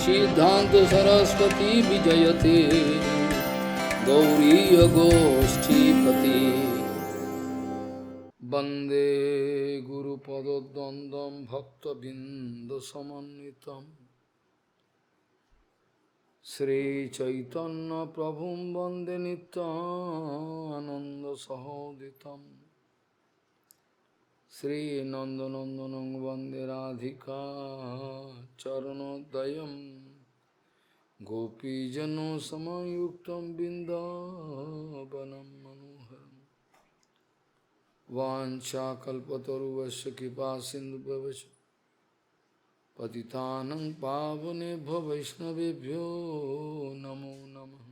सिद्धांत सरस्वती विजयते गौरीय गोष्ठीपति वंदे गुरुपद्वंद्वं भक्तबिंदसमन्वितं श्रीचैतन्य प्रभुं वंदे नित्यानन्दसहोदितं श्रीनन्दनन्दनं वन्दे राधिका चरणोदयं गोपीजनसमयुक्तं बिन्दावनं मनोहरं वाञ्छाकल्पतरुवस्य कृपासिन्धुभ्यश्च पतितानं पावनेभ्यो वैष्णवेभ्यो नमो नमः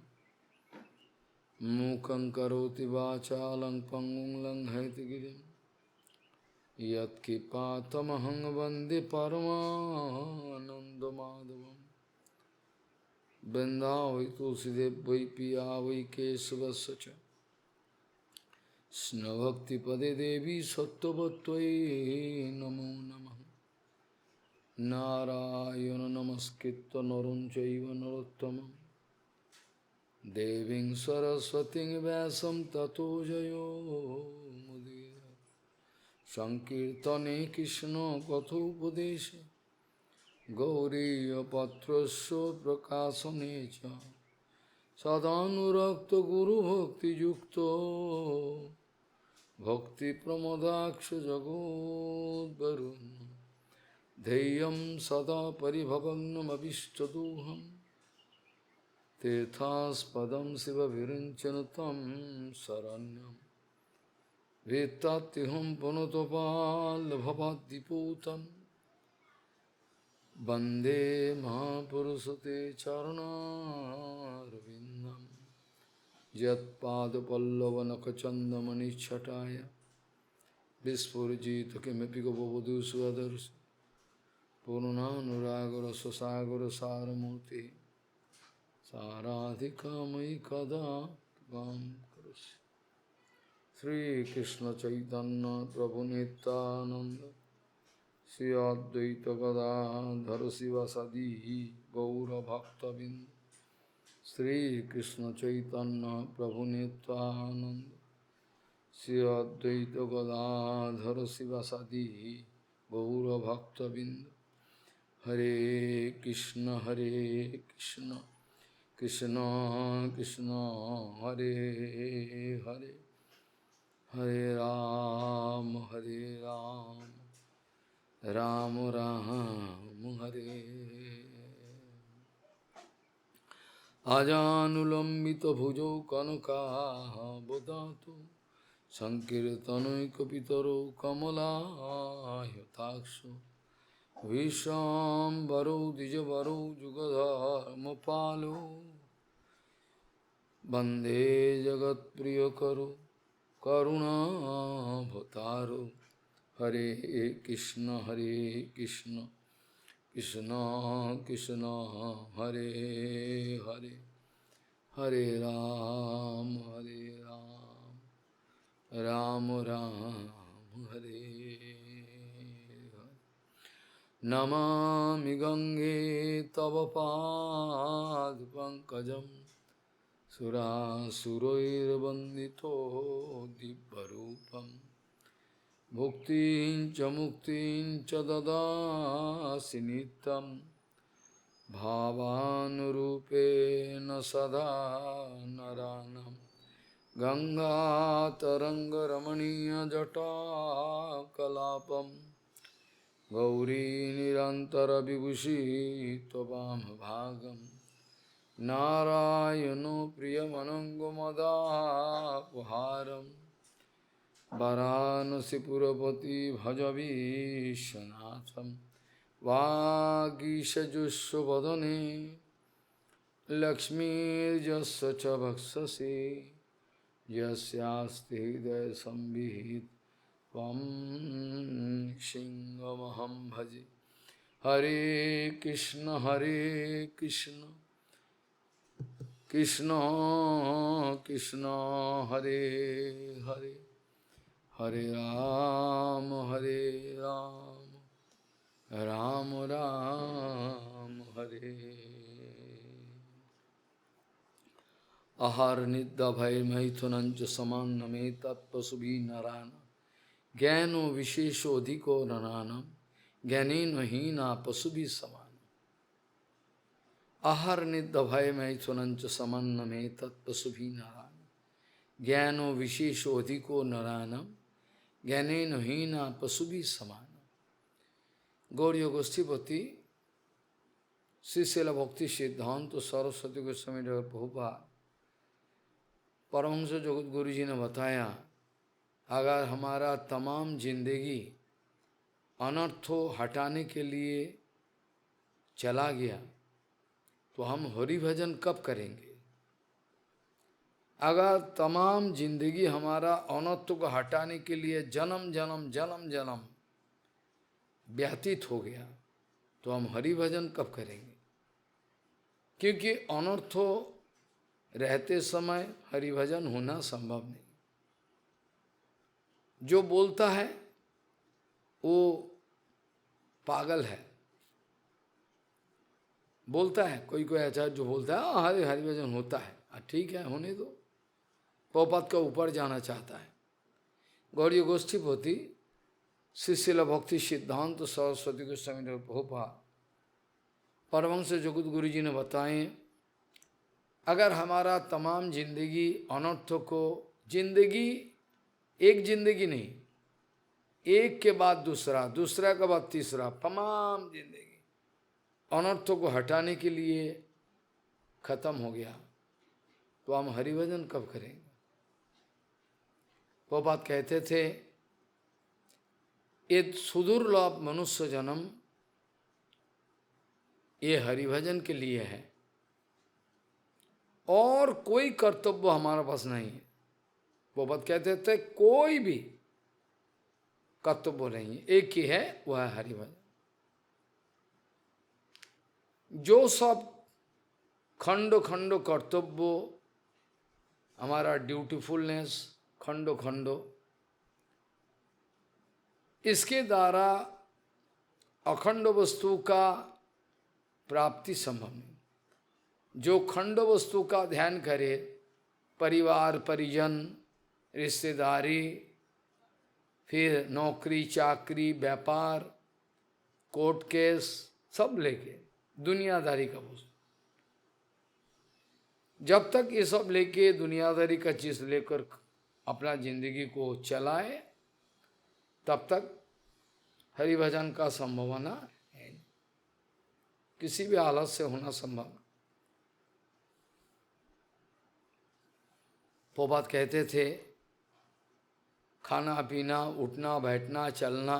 मूकं करोति वाचालं पङ्गुं लङ्घयति यत्किपातमहं वन्दे परमानन्दमाधवं वृन्दावै तुलसीदेव वै पिया वै केशवस्य च कृष्णभक्तिपदे देवी सत्त्ववत्त्वयि नमो नमः नारायण नमस्कृत्य नरं चैव नरोत्तमं देवीं सरस्वतीं व्यासं ततो जयो मुदीरये संकीर्तने कृष्ण कथोपदेशे गौरीयपत्रस्य प्रकाशने च सदानुरक्तो गुरुभक्तियुक्तो भक्तिप्रमोदाक्ष जगोद्वरुन् ध्येयं सदा परिभवग्नमभिष्टदोहं तीर्थास्पदं शिवविरञ्चन तं शरण्यं वेत्तात्युहं पुनतपाल्भवाद्दिपूतं वन्दे महापुरुषते चरणारविन्दं यत्पादपल्लवनखचन्दमणिच्छटाय विस्फुरिजित किमपि गपवधू स्वदर्शि पूर्णानुरागर स्वसागर सारमूर्ति साराधिकामयि कदा त्वां करोषि श्रीकृष्ण चैतन्य प्रभु नित्यानंद श्री अद्वैत गदाधर शिवासादि गौरभक्तबिंद श्रीकृष्ण चैतन्य प्रभु नित्यानंद श्री अद्वैत गदाधर शिवासादि गौरभक्तबिंद हरे कृष्ण कृष्ण कृष्ण हरे हरे हरे राम राम राम हरे आजानुलंबित भुजौ कनकाबदातु संकीर्तनैकपितरो कमलायताक्षो विश्वाम्बरो द्विजवरो जुगधर्मपालो वन्दे जगत्प्रियकरो करुणाभतारो हरे कृष्ण कृष्ण कृष्ण हरे हरे हरे राम राम राम हरे नमामि गंगे तव पादपङ्कजं सुरासुरैर्वन्दितो दिव्यरूपं भुक्तिं च ददासि नित्यं भावानुरूपेण सदा नरानं गंगातरङ्गरमणीयजटाकलापं गौरी निरन्तरविभूषी त्ववामभागं नारायणो प्रियमनङ्गमदापहारं वाराणसीपुरपति भजवीशनाथं वागीशजुष्वदने लक्ष्मीर्यस्य च भक्षसि यस्यास्ति हृदयसंविहित त्वं सिंहमहं भजे हरे कृष्ण कृष्ण कृष्ण हरे हरे हरे राम राम राम हरे आहार निद्रा भय मैथुनंच समान में तत्पशुभी नारायण ज्ञानो विशेषो अधिको नानानम ज्ञानेन हीना पशुभी समान। आहार निद्रा भय मैथुनंच समान में तत्पशुभी नारायण ज्ञानो विशेषो अधिको नारायणम ज्ञानेन हीना पशुभी समान। गौड़ीय गोष्ठीपति श्री शिल भक्ति सिद्धांत सरस्वती गोस्वामी प्रभुपाद परमहंस जगत गुरु जी ने बताया, अगर हमारा तमाम जिंदगी अनर्थों हटाने के लिए चला गया तो हम हरि भजन कब करेंगे। अगर तमाम जिंदगी हमारा अनर्थों को हटाने के लिए जन्म जन्म जन्म जन्म व्यतीत हो गया तो हम हरि भजन कब करेंगे। क्योंकि अनर्थों रहते समय हरि भजन होना संभव नहीं। जो बोलता है वो पागल है, बोलता है कोई कोई ऐसा जो बोलता है हरि भजन होता है, ठीक है होने दो, प्रभुपाद का ऊपर जाना चाहता है। गौड़ीय गोष्ठीपति श्री शिल भक्ति सिद्धांत सरस्वती गोस्वामी प्रभुपाद परमहंस जगत गुरु जी ने बताए, अगर हमारा तमाम जिंदगी अनर्थों को, जिंदगी एक जिंदगी नहीं, एक के बाद दूसरा, दूसरा के बाद तीसरा, तमाम जिंदगी अनर्थों को हटाने के लिए खत्म हो गया तो हम हरिभजन कब करेंगे। वो बात कहते थे, ये सुदुर्लभ मनुष्य जन्म ये हरिभजन के लिए है और कोई कर्तव्य हमारे पास नहीं है। वो बात कहते थे कोई भी कर्तव्य नहीं है, एक ही है, वह है हरिभजन। जो सब खंडो खंडो कर्तव्य हमारा ड्यूटीफुलनेस खंडो खंडो, इसके द्वारा अखंड वस्तु का प्राप्ति संभव नहीं। जो खंड वस्तु का ध्यान करे, परिवार परिजन रिश्तेदारी, फिर नौकरी चाकरी व्यापार कोर्ट केस सब लेके दुनियादारी का वस्तु, जब तक ये सब लेके दुनियादारी का चीज लेकर अपना जिंदगी को चलाए तब तक हरिभजन का संभावना है, किसी भी हालत से होना संभव। प्रभुपाद कहते थे खाना पीना उठना बैठना चलना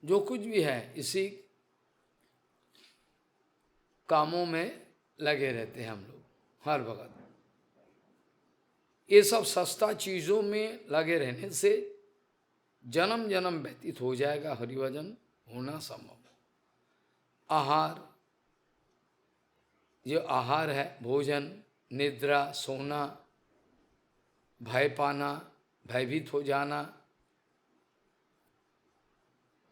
जो कुछ भी है इसी कामों में लगे रहते हैं हम लोग हर वक्त। ये सब सस्ता चीजों में लगे रहने से जन्म जन्म व्यतीत हो जाएगा, हरिभजन होना संभव। आहार, जो आहार है भोजन निद्रा सोना, भय पाना भयभीत हो जाना,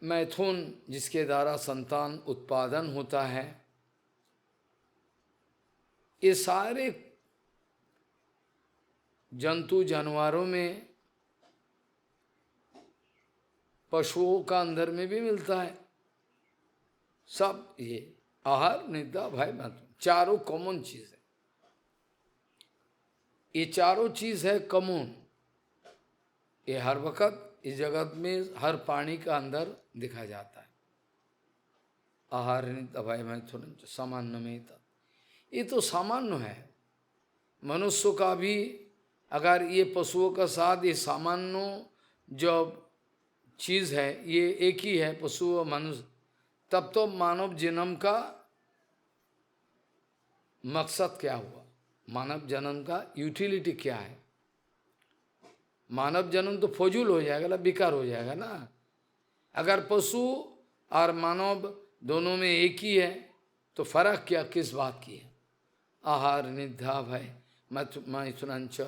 मैथुन जिसके द्वारा संतान उत्पादन होता है, ये सारे जंतु जानवरों में पशुओं का अंदर में भी मिलता है। सब ये आहार निद्रा भय मैथुन चारों कॉमन चीज है। ये चारों चीज है कॉमन, ये हर वक्त इस जगत में हर प्राणी का अंदर दिखा जाता है। आहार निद्रा भय मैथुन सामान्य में, ये तो सामान्य है। मनुष्य का भी अगर ये पशुओं का साथ ये सामान्य जो चीज है ये एक ही है पशु और मनुष्य, तब तो मानव जन्म का मकसद क्या हुआ, मानव जन्म का यूटिलिटी क्या है। मानव जन्म तो फजूल हो जाएगा ना, बेकार हो जाएगा ना। अगर पशु और मानव दोनों में एक ही है तो फर्क क्या किस बात की है। आहार निद्रा भय मैथुनंच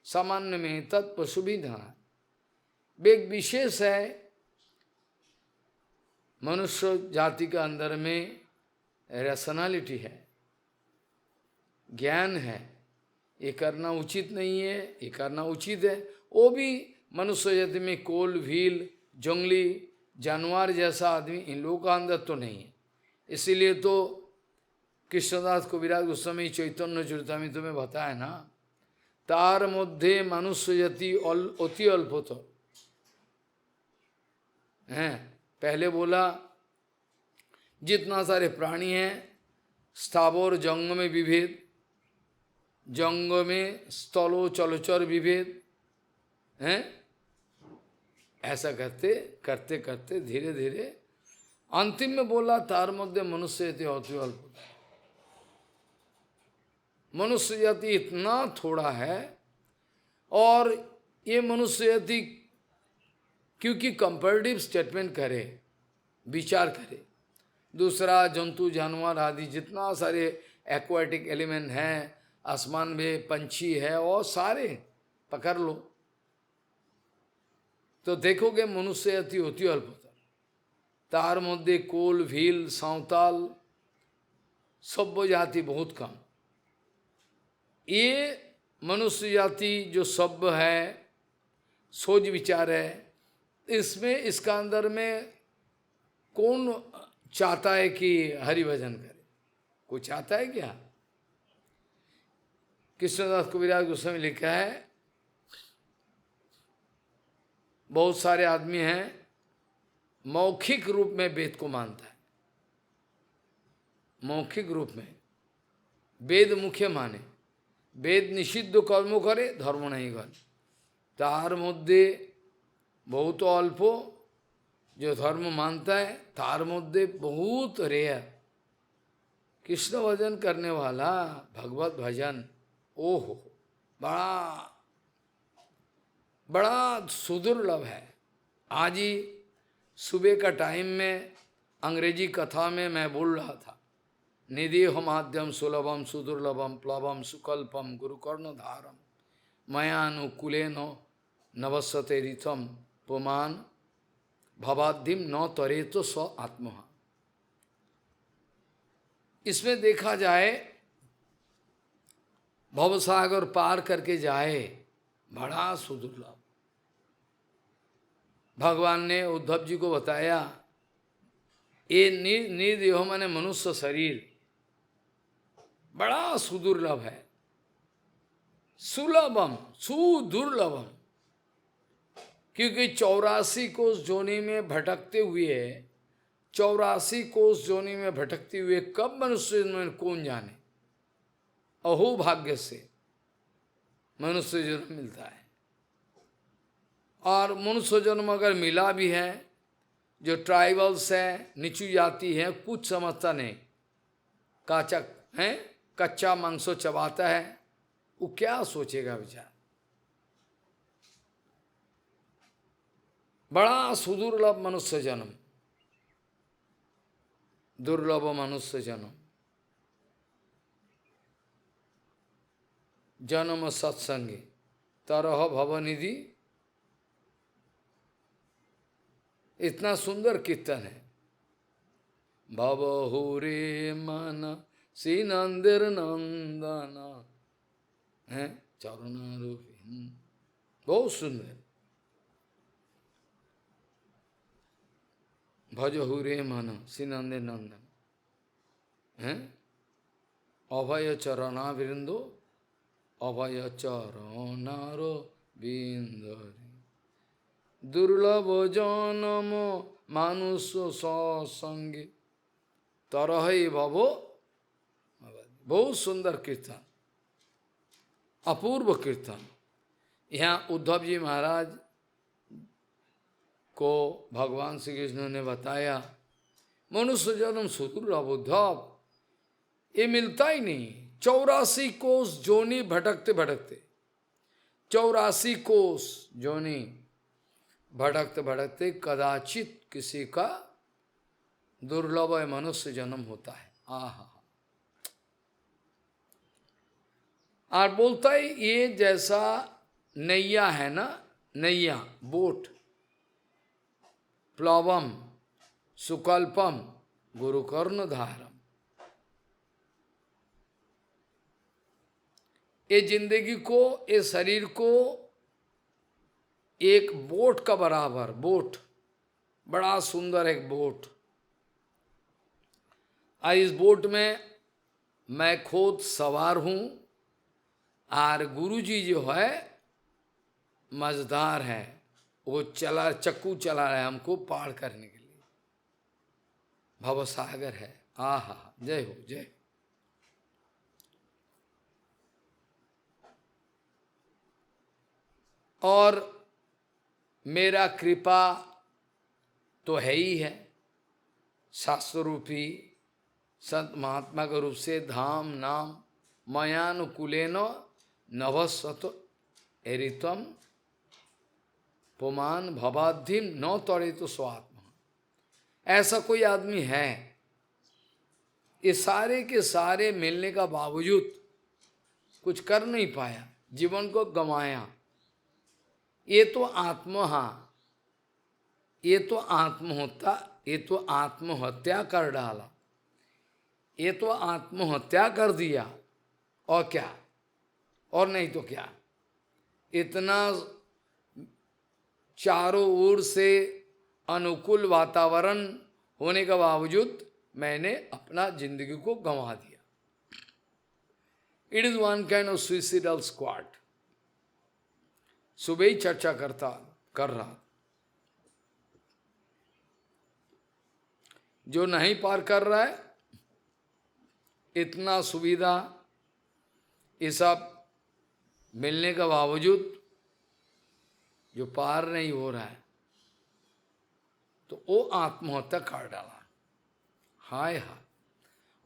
सामान्य में तत्पशु भी धना, एक विशेष है मनुष्य जाति का अंदर में रैशनैलिटी है, ज्ञान है, ये करना उचित नहीं है, ये करना उचित है। वो भी मनुष्य जाति में कोल, भील, जंगली जानवर जैसा आदमी इन लोगों का अंदर तो नहीं है। इसीलिए तो कृष्णदास कविराज गोस्वामी चैतन्य चरितामृत में बताया ना, तार मध्य मनुष्य जाति अति अल्पतर हैं। पहले बोला जितना सारे प्राणी हैं, स्थावर जंग में विभेद, जंग में स्थलो चलचर विभेद हैं। ऐसा करते करते करते धीरे धीरे अंतिम में बोला तार मध्य मनुष्य जाति अति अल्प। मनुष्य जाति इतना थोड़ा है, और ये मनुष्य जाति क्योंकि कंपैरेटिव स्टेटमेंट करे, विचार करे, दूसरा जंतु जानवर आदि जितना सारे एक्वाटिक एलिमेंट हैं, आसमान में पंछी है और सारे पकड़ लो तो देखोगे मनुष्य अति होती अल्पतर। तार मध्य कोल, भील, साँवताल सभ्य जाति बहुत कम। ये मनुष्य जाति जो सभ्य है, सोच विचार है, इसमें इसका अंदर में कौन चाहता है कि हरि भजन करे? कोई चाहता है क्या? कृष्णदास कविराज गोस्वामी लिखा है, बहुत सारे आदमी हैं मौखिक रूप में वेद को मानता है, मौखिक रूप में वेद मुख्य माने, वेद निषिद्ध कर्म करे, धर्म नहीं करे। तार मध्य बहुत अल्प जो धर्म मानता है, तार मध्य बहुत रेयर कृष्ण भजन करने वाला, भगवत भजन, ओहो बड़ा बड़ा सुदुर्लभ है। आज ही सुबह का टाइम में अंग्रेजी कथा में मैं बोल रहा था, निदेह माध्यम सुलभम सुदुर्लभम प्लवम सुकल्पम गुरुकर्ण धारम मयानुकूलेन नवसते ऋतम पुमान भवाद्धिम न तरे तो स्व आत्मा। इसमें देखा जाए भवसागर पार करके जाए, बड़ा सुदुर्लभ। भगवान ने उद्धव जी को बताया, ये निर्देह माने मनुष्य शरीर बड़ा सुदुर्लभ है, सुलभम सुदुर्लभम, क्योंकि 84 कोस जोनी में भटकते हुए, 84 कोस जोनी में भटकते हुए कब मनुष्य में कौन जाने, अहो भाग्य से मनुष्य जन्म मिलता है। और मनुष्य जन्म अगर मिला भी है, जो ट्राइबल्स है, नीचू जाति है, कुछ समझता नहीं, काचक है, कच्चा मांसो चबाता है, वो क्या सोचेगा बेचारा। बड़ा सुदुर्लभ मनुष्य जन्म, दुर्लभ मनुष्य जन्म। जन्म सत्संगी तरह भवनिधि, इतना सुंदर कीर्तन है। भवहु रे मन श्री नंदर नंदन है चरुणारूपी, बहुत सुंदर। भजहु रे मन श्री नंदर नंदन है, अभय चरणा वृंदो, अभय चरणारो बिंदरी, दुर्लभ जनम मानुष सत्संगे तरह भवो। बहुत सुंदर कीर्तन, अपूर्व कीर्तन। यहाँ उद्धव जी महाराज को भगवान श्री कृष्ण ने बताया, मनुष्य जन्म सुदुर्लभ उद्धव, ये मिलता ही नहीं। 84 कोस जोनी भटकते भटकते, 84 कोस जोनी भटकते भटकते कदाचित किसी का दुर्लभ मनुष्य जन्म होता है। आहा, और बोलता है ये जैसा नैया है ना, नैया बोट, प्लवम सुकल्पम गुरुकर्ण धारम, ये जिंदगी को, ये शरीर को एक बोट का बराबर, बोट, बड़ा सुंदर एक बोट, और इस बोट में मैं खुद सवार हूं, और गुरुजी जो है मझधार है, वो चक्कू चला रहा है हमको पार करने के लिए। भवसागर है। आहा, जय हो जय। और मेरा कृपा तो है ही है, शास्त्र रूपी संत महात्मा के रूप से धाम नाम मयानुकूलेन नभस्वत एरितम पुमान भवाधिम न तड़े तो स्वात्मा। ऐसा कोई आदमी है, ये सारे के सारे मिलने का बावजूद कुछ कर नहीं पाया, जीवन को गंवाया। ये तो ये तो आत्महत्या कर डाला, ये तो आत्महत्या कर दिया। और क्या, और नहीं तो क्या। इतना चारों ओर से अनुकूल वातावरण होने के बावजूद मैंने अपना जिंदगी को गंवा दिया। It is one kind of suicidal squad. सुबह ही चर्चा कर रहा, जो नहीं पार कर रहा है, इतना सुविधा ये सब मिलने के बावजूद जो पार नहीं हो रहा है, तो वो आत्महत्या कर डाला। हाय हाय।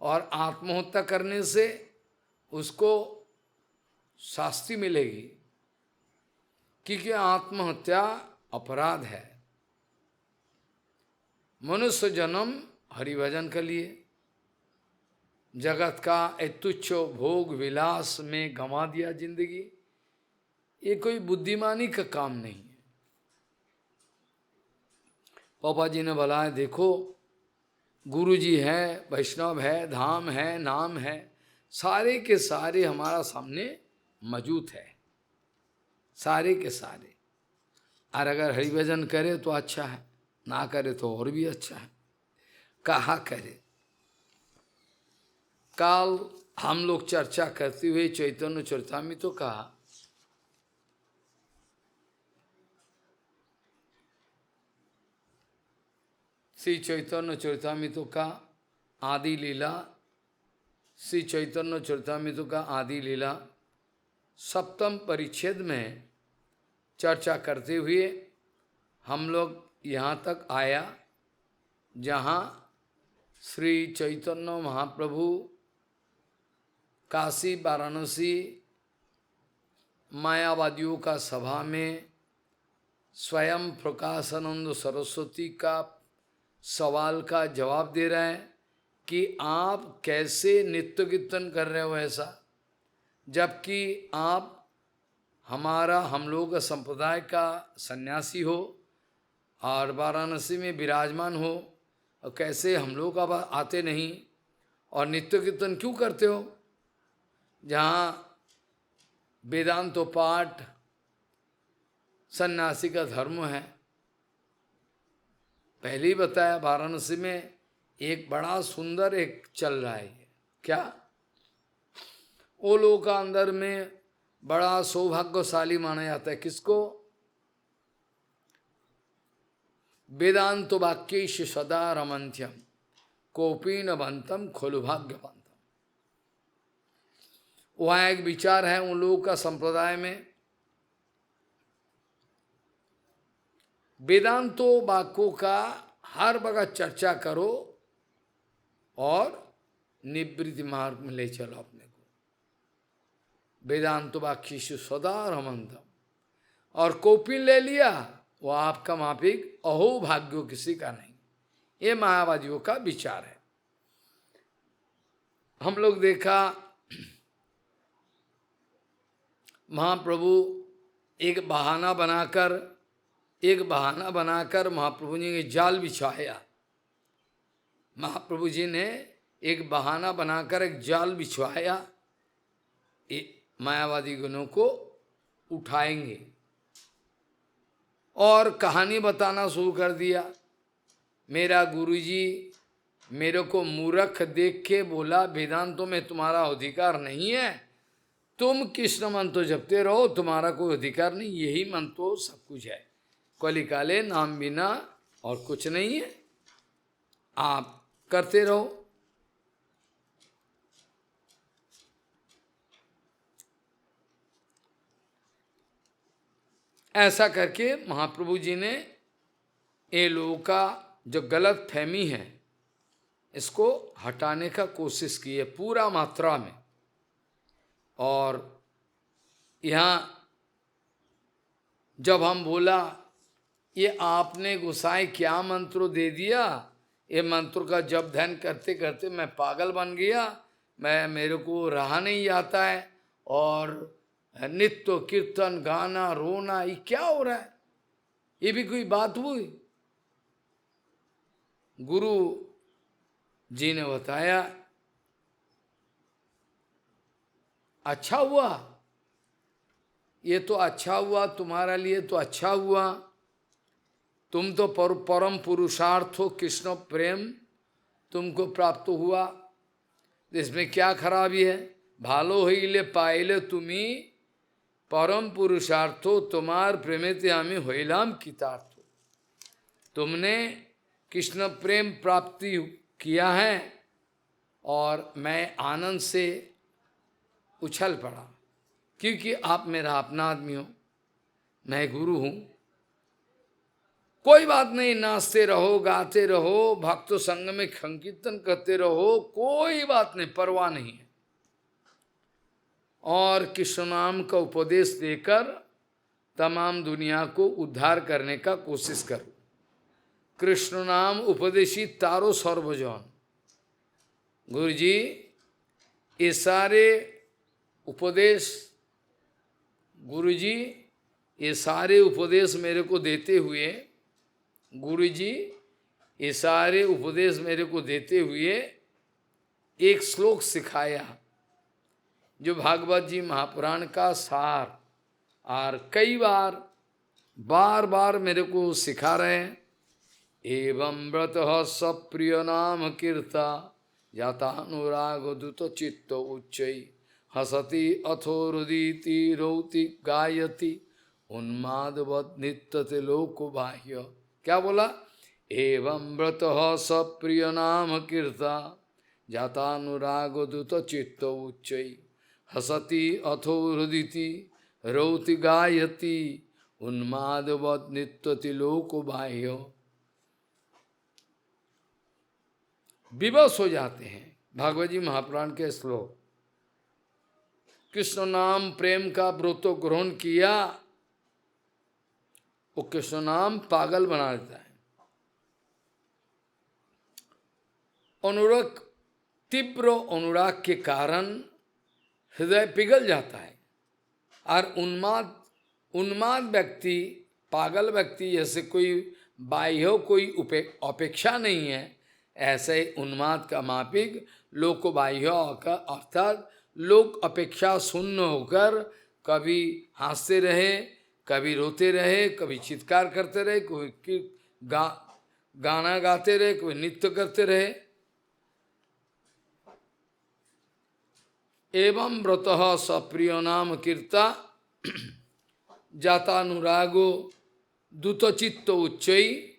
और आत्महत्या करने से उसको शास्ति मिलेगी, क्योंकि आत्महत्या अपराध है। मनुष्य जन्म हरिभजन के लिए, जगत का एक तुच्छ भोग विलास में गंवा दिया जिंदगी, ये कोई बुद्धिमानी का काम नहीं है। पापा जी ने बोला है, देखो गुरु जी है, वैष्णव है, धाम है, नाम है, सारे के सारे हमारा सामने मौजूद है, सारे के सारे। और अगर हरिभजन करे तो अच्छा है, ना करे तो और भी अच्छा है। कहा करे। कल हम लोग चर्चा करते हुए चैतन्य चरितामृत तो कहा, श्री चैतन्य चरितामृत का आदि लीला, श्री चैतन्य चरितामृत का आदि लीला सप्तम परिच्छेद में चर्चा करते हुए हम लोग यहाँ तक आया जहाँ श्री चैतन्य महाप्रभु काशी वाराणसी मायावादियों का सभा में स्वयं प्रकाशानंद सरस्वती का सवाल का जवाब दे रहे हैं कि आप कैसे नित्य कीर्तन कर रहे हो ऐसा, जबकि आप हम लोग का संप्रदाय का सन्यासी हो और वाराणसी में विराजमान हो, और कैसे हम लोग अब आते नहीं और नित्य कीर्तन क्यों करते हो, जहाँ वेदांत पाठ सन्यासी का धर्म है। पहले ही बताया वाराणसी में एक बड़ा सुंदर एक चल रहा है। क्या वो लोगों का अंदर में बड़ा सौभाग्यशाली माना जाता है, किसको? वेदांत वाक्य सदा रमंत्यम कोपीन बंतम खलु भाग्यवंतम। वहाँ एक विचार है उन लोगों का संप्रदाय में, वेदांतो वाक्यों का हर वक्त चर्चा करो और निवृत्ति मार्ग में ले चलो अपने को। वेदांत वाक्य सदा रमंतम, और कौपिन ले लिया वो आपका मापिक अहो भाग्यो किसी का नहीं। ये मायावादियों का विचार है। हम लोग देखा महाप्रभु एक बहाना बनाकर महाप्रभु जी ने जाल बिछाया। महाप्रभु जी ने एक बहाना बनाकर एक जाल बिछवाया। मायावादी गुणों को उठाएंगे। और कहानी बताना शुरू कर दिया। मेरा गुरुजी मेरे को मूर्ख देख के बोला, वेदांतों में तुम्हारा अधिकार नहीं है, तुम कृष्ण मंत्र जपते रहो, तुम्हारा कोई अधिकार नहीं, यही मंत्र सब कुछ है, कलिकाले नाम बिना और कुछ नहीं है, आप करते रहो। ऐसा करके महाप्रभु जी ने ये लोगों का जो गलत फहमी है इसको हटाने का कोशिश की है पूरा मात्रा में। और यहाँ जब हम बोला ये आपने गोसाई क्या मंत्र दे दिया, ये मंत्र का जप ध्यान करते करते मैं पागल बन गया, मेरे को रहा नहीं आता है, और नित्य कीर्तन गाना रोना ये क्या हो रहा है, ये भी कोई बात हुई। गुरु जी ने बताया अच्छा हुआ, ये तो अच्छा हुआ, तुम्हारा लिए तो अच्छा हुआ, तुम तो परम पुरुषार्थ हो, कृष्ण प्रेम तुमको प्राप्त हुआ, इसमें क्या खराबी है। भालो हईले पाइले तुम्ही परम पुरुषार्थो तुम्हार प्रेमेते आमी हईलाम कितार्थो। तुमने कृष्ण प्रेम प्राप्ति किया है और मैं आनंद से उछल पड़ा, क्योंकि आप मेरा अपना आदमी हो, मैं गुरु हूं। कोई बात नहीं, नाचते रहो, गाते रहो, भक्त संग में संकीर्तन करते रहो, कोई बात नहीं, परवाह नहीं है। और कृष्ण नाम का उपदेश देकर तमाम दुनिया को उद्धार करने का कोशिश करो। कृष्ण नाम उपदेशी तारो सर्वजन। गुरु जी ये सारे उपदेश, गुरु जी ये सारे उपदेश मेरे को देते हुए, गुरु जी ये सारे उपदेश मेरे को देते हुए एक श्लोक सिखाया जो भागवत जी महापुराण का सार, और कई बार बार मेरे को सिखा रहे हैं। एवं व्रत सप्रिय नाम कीर्ता जातानुराग दुत चित्त उच्चई हसति अथोरुदीति रौति गायति उन्मादवद नित्यते लोक बाह्य। क्या बोला? एवं व्रत सप्रिय नाम कीर्ता जातानुराग दुत चित्त उच्चई हसति अथोरुदीति रौति गायति उन्मादवद नित्यते लोक बाह्य। विवश हो जाते हैं भागवत जी महापुराण के श्लोक। कृष्ण नाम प्रेम का व्रत ग्रहण किया, वो कृष्ण नाम पागल बना देता है। अनुराग, तीव्र अनुराग के कारण हृदय पिघल जाता है, और उन्माद व्यक्ति, पागल व्यक्ति, जैसे कोई बाह्य कोई अपेक्षा नहीं है, ऐसे उन्माद का मापिक लोक को बाह्य होकर, अर्थात लोक अपेक्षा शून्य होकर कभी हंसते रहे, कभी रोते रहे, कभी चित्कार करते रहे, कोई गाना गाते रहे, कोई नृत्य करते रहे। एवं व्रतः सप्रिय नाम कीर्ता जातानुरागो दूतचित्त उच्चई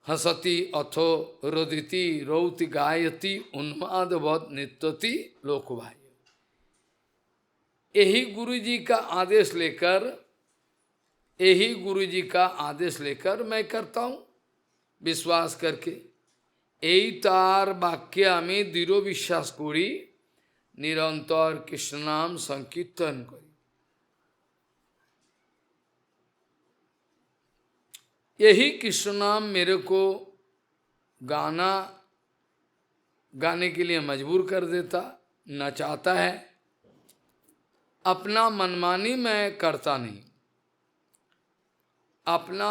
हसति अथो रोदिति रौति गायति उन्मादवद नित्यति लोकभाय। यही गुरु जी का आदेश लेकर, यही गुरु जी का आदेश लेकर मैं करता हूँ, विश्वास करके। এই তার বাক্যে আমি দৃঢ় বিশ্বাস করি, নিরন্তর কৃষ্ণ নাম সংকীর্তন করি। यही कृष्ण नाम मेरे को गाने के लिए मजबूर कर देता, नचाता है। अपना मनमानी मैं करता नहीं, अपना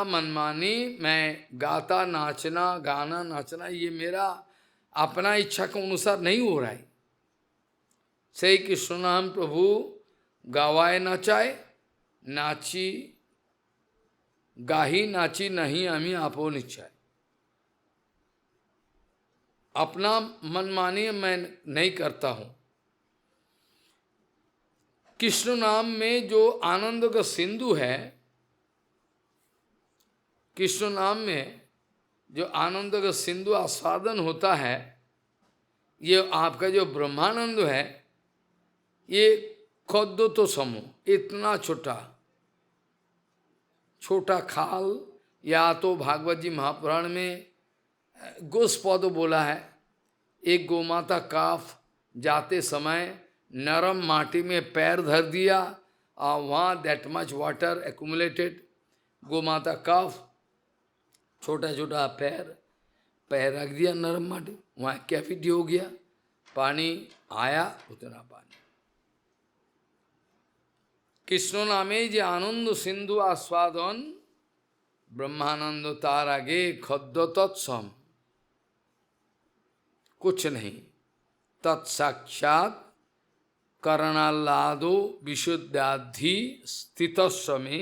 मनमानी मैं गाता, नाचना, गाना नाचना, ये मेरा अपना इच्छा के अनुसार नहीं हो रहा है। সেই কৃষ্ণ নাম প্রভু গাওয়ায় নাচায়, নাচি गाही नाची नहीं আমি আপন इच्छाए। अपना मनमानी मैं नहीं करता हूं। कृष्ण नाम में जो आनंद का सिंधु है, कृष्ण नाम में जो आनंद का सिंधु आस्वादन होता है, ये आपका जो ब्रह्मानंद है, ये खद्दो तो समूह इतना छोटा छोटा खाल, या तो भागवत जी महापुराण में गोस्पद बोला है, एक गोमाता काफ जाते समय नरम माटी में पैर धर दिया और वहाँ दैट मच वाटर एक्यूमुलेटेड। गोमाता काफ छोटा छोटा पैर पैर रख दिया नरम माटी, वहाँ कैविटी हो गया, पानी आया उतना पानी। कृष्ण नामे जे आनंद सिंधु आस्वादन, ब्रह्मानंद तार आगे खद्दो तत्सम, कुछ नहीं। तत्साक्षात करणाल्लादो विशुद्धाधि स्थितस्वमे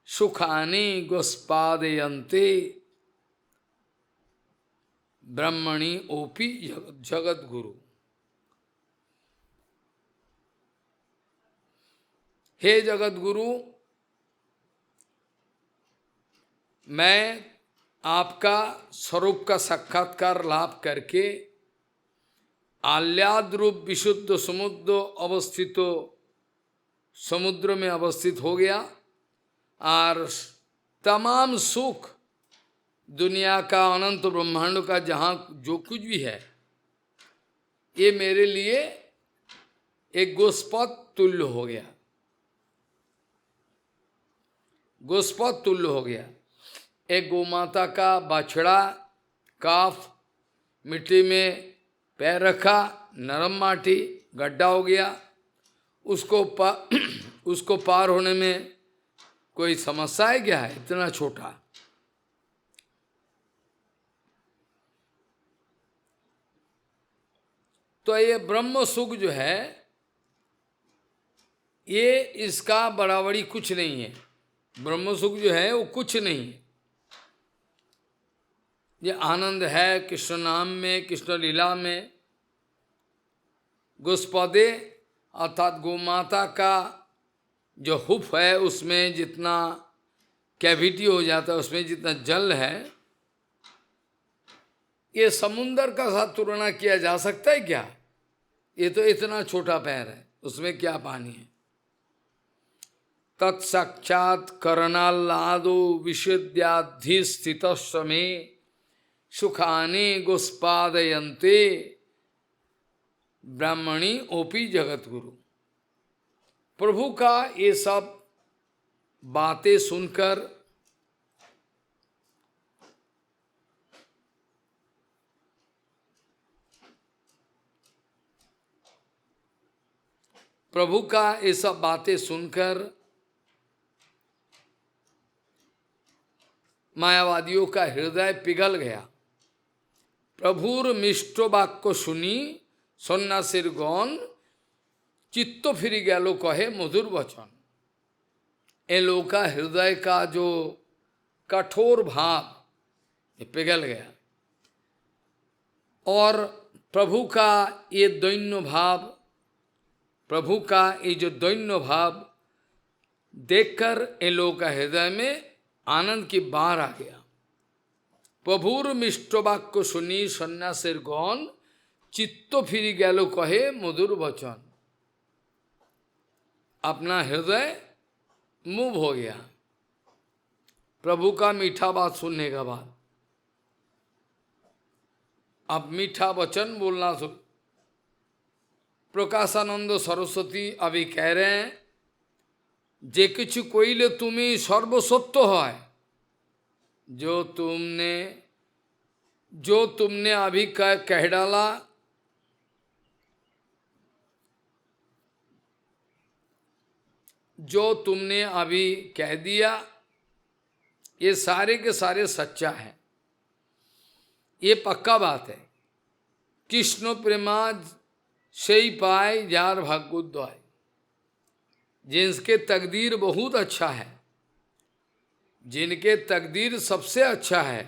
सुखानि गोस्पादयन्ते ब्रह्मणि ओपि जगत गुरु। हे जगत गुरु, मैं आपका स्वरूप का साक्षात्कार लाभ करके आह्लाद रूप विशुद्ध समुद्र में अवस्थित हो गया, और तमाम सुख दुनिया का अनंत ब्रह्मांड का जहाँ जो कुछ भी है, ये मेरे लिए एक गोस्पद तुल्य हो गया, गोस्पद तुल्य हो गया। एक गोमाता का बछड़ा काफ मिट्टी में पैर रखा, नरम माटी गड्ढा हो गया, उसको पार होने में कोई समस्या है क्या? है इतना छोटा। तो ये ब्रह्म सुख जो है, ये इसका बराबरी कुछ नहीं है। ब्रह्म सुख जो है वो कुछ नहीं है। ये आनंद है कृष्ण नाम में, कृष्ण लीला में। गोस्पदे अर्थात गोमाता का जो हुफ है, उसमें जितना कैविटी हो जाता है, उसमें जितना जल है, ये समुंदर का साथ तुलना किया जा सकता है क्या? ये तो इतना छोटा पैर है, उसमें क्या पानी है। तत्साक्षात करणाल्लादो विशुद्ध्याधिस्थितस्वमे सुखानि गोस्पादयन्ते ब्राह्मणी ओपी जगत गुरु। प्रभु का ये सब बातें सुनकर मायावादियों का हृदय पिघल गया। प्रभुर मिष्ट वाक्य सुनी सन्यासीर गण चित्त फिर गैलो कहे मधुर वचन। इन लोगों का हृदय का जो कठोर भाव ये पिघल गया, और प्रभु का ये दैन्य भाव, प्रभु का ये जो दैन्य भाव देखकर इन लोगों का हृदय में आनंद की बाढ़ आ गया। प्रभुर मिष्ट वाक्य सुनी सन्यासीर गण चित्त फिर गैलो कहे मधुर वचन। अपना हृदय मूव हो गया प्रभु का मीठा बात सुनने के बाद। अब मीठा वचन बोलना सुन। प्रकाशानंद सरस्वती अभी कह रहे हैं, जे किछु कोइले तुम्हें सर्वसत्य है, जो तुमने अभी कह डाला, जो तुमने अभी कह दिया, ये सारे के सारे सच्चा है, ये पक्का बात है। कृष्ण प्रेमा সেই পায় যার ভাগ্যোদয়। जिनके तकदीर बहुत अच्छा है, जिनके तकदीर सबसे अच्छा है,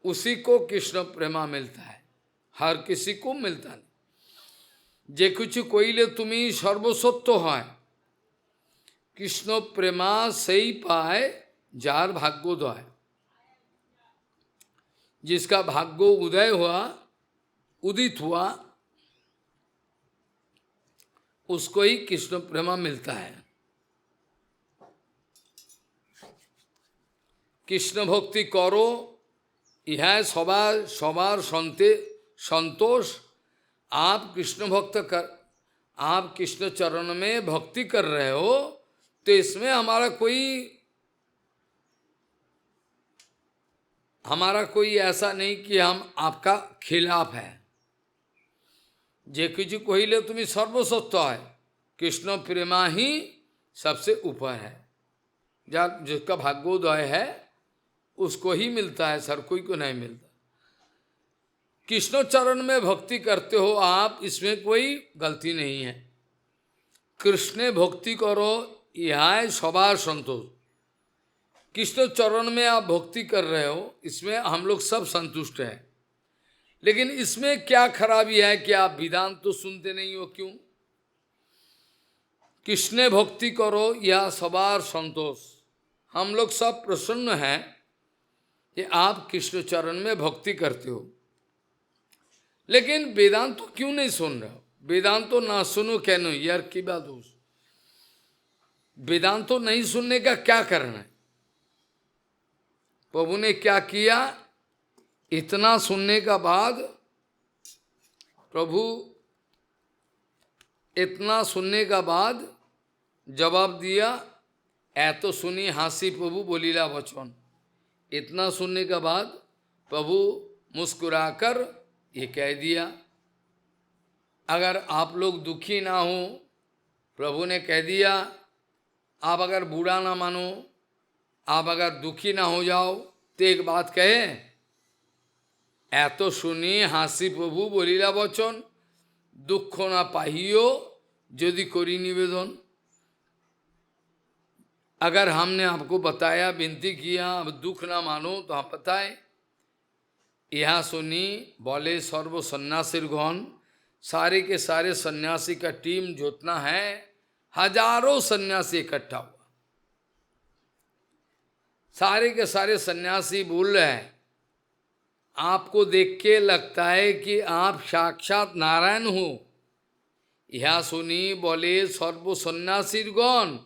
उसी को कृष्ण प्रेमा मिलता है, हर किसी को मिलता नहीं। যে কিছু কইলে তুমি সর্বসত্য হয়, কৃষ্ণ প্রেমা সেই পায় যার ভাগ্যোদয়। जिसका भाग्य उदय हुआ, उदित हुआ, उसको ही कृष्ण प्रेमा मिलता है। कृष्ण भक्ति करो, यह सबार सबार संतोष। आप कृष्ण भक्त कर, आप कृष्ण चरण में भक्ति कर रहे हो, तो इसमें हमारा कोई ऐसा नहीं कि हम आपका खिलाफ है। जे कुछ कहिले तुम्हें सर्वसत्व है, कृष्ण प्रेमा ही सबसे ऊपर है। जिसका भाग्योदय है उसको ही मिलता है, सर कोई को नहीं मिलता। कृष्ण चरण में भक्ति करते हो आप, इसमें कोई गलती नहीं है। कृष्ण भक्ति करो, यह सबार संतोष। कृष्ण चरण में आप भक्ति कर रहे हो, इसमें हम लोग सब संतुष्ट हैं। लेकिन इसमें क्या खराबी है कि आप वेदांत तो सुनते नहीं हो, क्यों? कृष्ण भक्ति करो, यह सबार संतोष। हम लोग सब प्रसन्न हैं कि आप कृष्ण चरण में भक्ति करते हो, लेकिन वेदांत तो क्यों नहीं सुन रहे हो? वेदांत तो ना सुनो कहनो, यार की बात हो। वेदांत तो नहीं सुनने का क्या करना है? प्रभु ने क्या किया? इतना सुनने का बाद प्रभु इतना सुनने का बाद जवाब दिया, ऐतो सुनी हासी प्रभु बोलीला वचन। इतना सुनने का बाद प्रभु मुस्कुराकर ये कह दिया, अगर आप लोग दुखी ना हो, प्रभु ने कह दिया, आप अगर बुरा ना मानो, आप अगर दुखी ना हो जाओ, तो एक बात कहे, ऐतो सुनी हासी प्रभु बोलीला वचन, दुख ना पाहियो यदि करी निवेदन। अगर हमने आपको बताया, विनती किया, अब दुख ना मानो, तो आप बताए। यह सुनी बोले सर्व सन्यासीगण, सारे के सारे सन्यासी का टीम जोतना है, हजारों सन्यासी इकट्ठा हुआ। सारे के सारे सन्यासी बोल रहे हैं, आपको देख के लगता है कि आप साक्षात नारायण हो। यह सुनी बोले सर्व सन्यासीगण,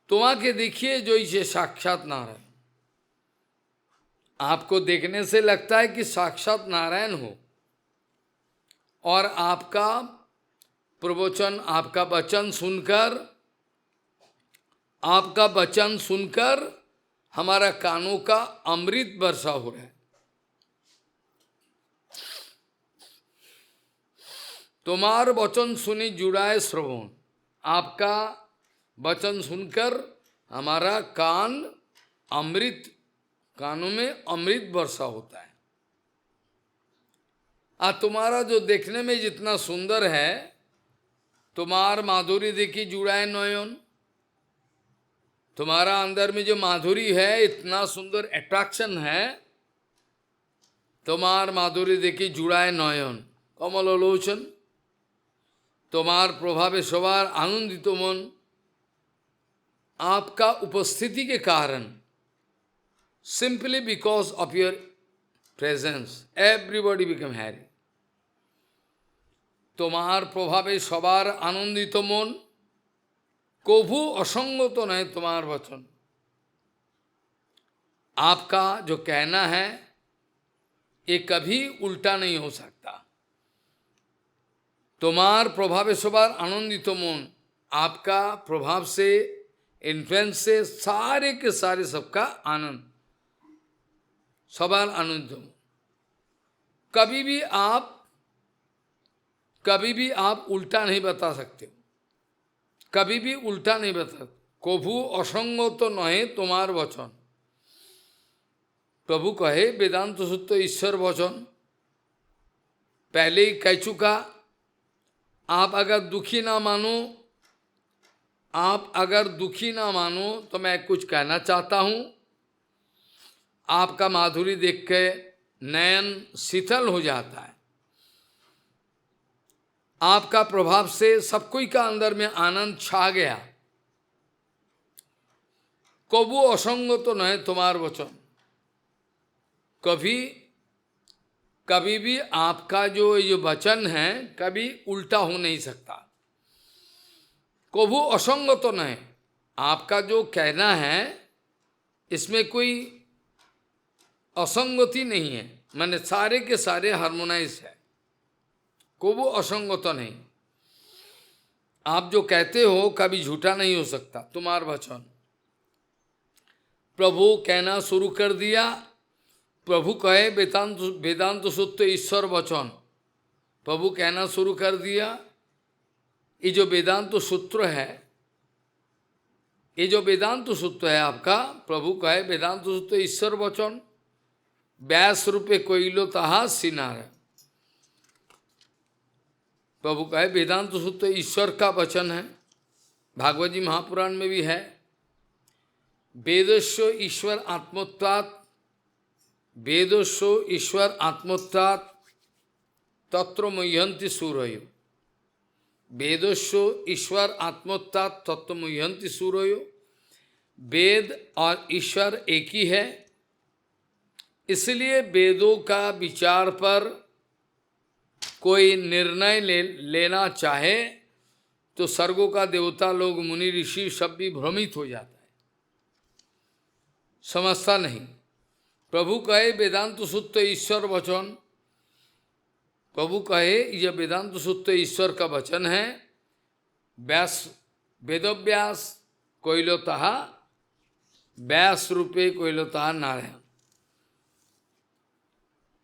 तुम्हारे देखिए जो इसे साक्षात नारायण। आपको देखने से लगता है कि साक्षात नारायण हो, और आपका प्रवचन, आपका वचन सुनकर हमारा कानों का अमृत वर्षा हो रहा है। तुम्हार वचन सुनी जुड़ाए श्रवण, आपका वचन सुनकर हमारा कानों में अमृत वर्षा होता है। तुम्हारा जो देखने में जितना सुंदर है, तुम्हार माधुरी देखी जुड़ाए नयन। तुम्हारा अंदर में जो माधुरी है, इतना सुंदर अट्रैक्शन है, तुम्हार माधुरी देखी जुड़ाए नयन कमल लोचन। तुम्हार प्रभावे सवार आनंदित मन। आपका उपस्थिति के कारण, simply because of your presence, everybody become Harry. तुम्हार प्रभावे सवार आनंदित मन, कभू असंग तो नहीं तुम्हार वचन। आपका जो कहना है, ये कभी उल्टा नहीं हो सकता। तुम्हार प्रभावे सवार आनंदित मन, आपका प्रभाव से, इन्फ्लुएंस से सारे के सारे सबका आनंद, सवार आनंद। कभी भी आप उल्टा नहीं बता सकते, कभी भी उल्टा नहीं बता। कभू असंग तो नहीं तुम्हार वचन। प्रभु कहे वेदांत सूत्र ईश्वर वचन, पहले ही कह चुका, आप अगर दुखी ना मानो, आप अगर दुखी ना मानो तो मैं कुछ कहना चाहता हूं। आपका माधुरी देख के नयन शीतल हो जाता है। आपका प्रभाव से सब कोई का अंदर में आनंद छा गया। कबू असंग तो नहीं तुम्हार वचन, कभी कभी भी आपका जो ये वचन है कभी उल्टा हो नहीं सकता। कबू असंग तो नहीं, आपका जो कहना है इसमें कोई असंगति नहीं है, माने सारे के सारे हार्मोनाइज है, कबू असंग तो नहीं। आप जो कहते हो कभी झूठा नहीं हो सकता, तुम्हार वचन। प्रभु कहना शुरू कर दिया। प्रभु कहे वेदांत वेदांत सूत्र ईश्वर वचन, प्रभु कहना शुरू कर दिया। ये जो वेदांत सूत्र है, ये जो वेदांत सूत्र है आपका, प्रभु कहे वेदांत सूत्र ईश्वर वचन, व्यास रूपे कोइलो तहा सिनार। प्रभु कहे वेदांत सूत्र ईश्वर का वचन है, भागवत जी महापुराण में भी है। वेदस्व ईश्वर आत्मोत्तात्, वेदस्व ईश्वर आत्मोत्तात् तत्र मुह्यंति सूरयो। वेदस्व ईश्वर आत्मोत्तात् तत्व मुह्यंति सूरयो। वेद और ईश्वर एक ही है, इसलिए वेदों का विचार पर कोई निर्णय लेना चाहे तो स्वर्गों का देवता लोग, मुनि ऋषि सब भी भ्रमित हो जाता है, समझता नहीं। प्रभु कहे वेदांत सूत्र ईश्वर वचन, प्रभु कहे यह वेदांत सूत्र ईश्वर का वचन है। व्यास वेदव्यास कोइलोतः, व्यास रूपे कोइलोतः नारायण।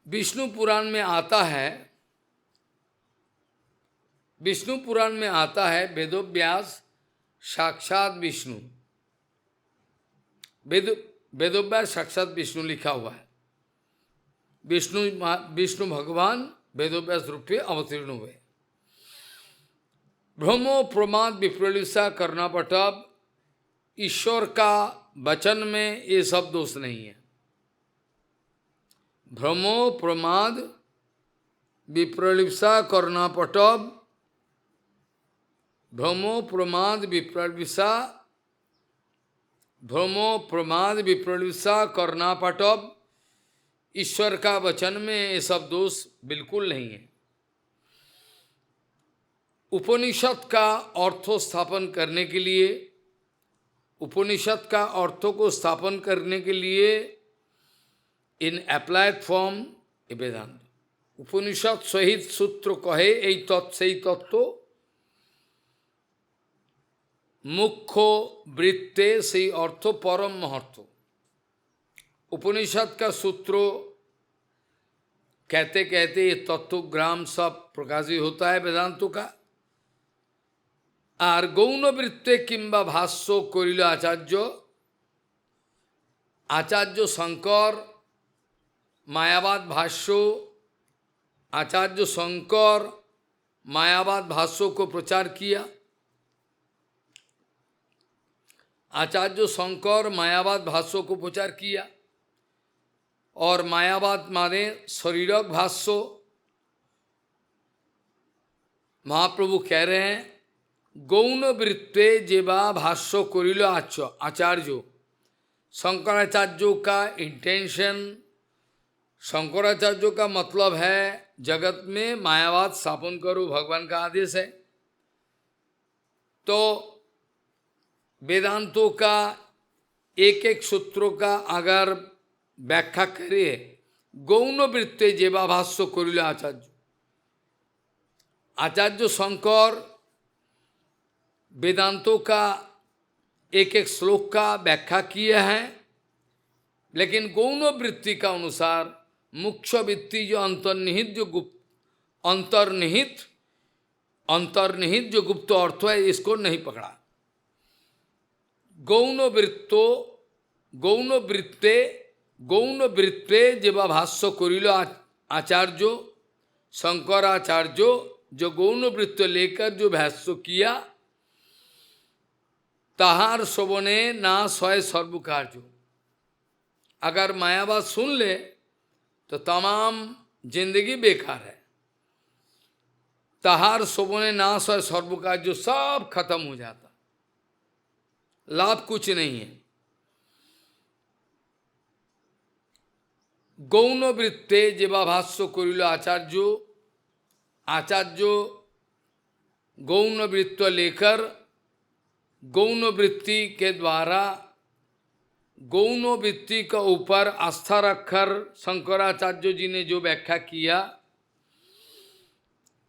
विष्णु पुराण में आता है, विष्णु पुराण में आता है वेदव्यास साक्षात विष्णु, वेदव्यास साक्षात विष्णु लिखा हुआ है। विष्णु भगवान वेदव्यास रूप में अवतीर्ण हुए। भ्रमो प्रमाद विप्रलिप्सा करना पटब, ईश्वर का वचन में ये सब दोष नहीं है। भ्रमो प्रमाद विप्रलिप्सा करना पटब, भ्रमो प्रमाद विप्रलिप्सा, भ्रमो प्रमाद विप्रलिप्सा करना पटब, ईश्वर का वचन में ये सब दोष बिल्कुल नहीं है। उपनिषद का अर्थो स्थापन करने के लिए, उपनिषद का अर्थों को स्थापन करने के लिए इन अप्लाइड फॉर्म वेदांत, उपनिषद सहित सूत्र कहे यही तत्व सही तत्व, मुख्य वृत्ते सही अर्थो परम महत्व। उपनिषद का सूत्रों कहते कहते ये तत्वग्राम सब प्रकाशित होता है वेदांतों का। और गौण वृत्ते किंबा भाष्यो करिल आचार्य, आचार्य शंकर मायावाद भाष्यो, आचार्य शंकर मायावाद भाष्यों को प्रचार किया। आचार्य शंकर मायावाद भाष्यों को प्रचार किया। और मायावाद माने शरीरक भाष्य। महाप्रभु कह रहे हैं गौण वृत्ते जेवा भाष्य करिल आचार्य। शंकराचार्यों का इंटेंशन, शंकराचार्यों का मतलब है जगत में मायावाद स्थापन करो, भगवान का आदेश है। तो वेदांतों का एक एक सूत्रों का अगर व्याख्या करिए, गौण वृत्ते जेवा भाष्य करिल आचार्य। आचार्य शंकर वेदांतों का एक एक श्लोक का व्याख्या किए हैं, लेकिन गौण वृत्ति का अनुसार मुख्य वृत्ति जो अंतर्निहित, जो गुप्त अंतर्निहित जो गुप्त अर्थ है, इसको नहीं पकड़ा। गौण वृत्ते जेवा भाष्य करिल आचार्य। शंकराचार्य जो गौण वृत्त लेकर जो भाष्य किया, ताहार श्रवणे ना सय सर्वकार्य। अगर मायावाद सुन ले तो तमाम जिंदगी बेकार है। ताहार श्रवणे ना सय सर्वकार्य, सब खत्म हो जाता, लाभ कुछ नहीं है। गौण वृत्ते जेवा भाष्य करिल आचार्य, आचार्य गौण वृत्त लेकर गौण वृत्ति के द्वारा गौण वृत्ति का ऊपर आस्था रखकर शंकराचार्य जी ने जो व्याख्या किया,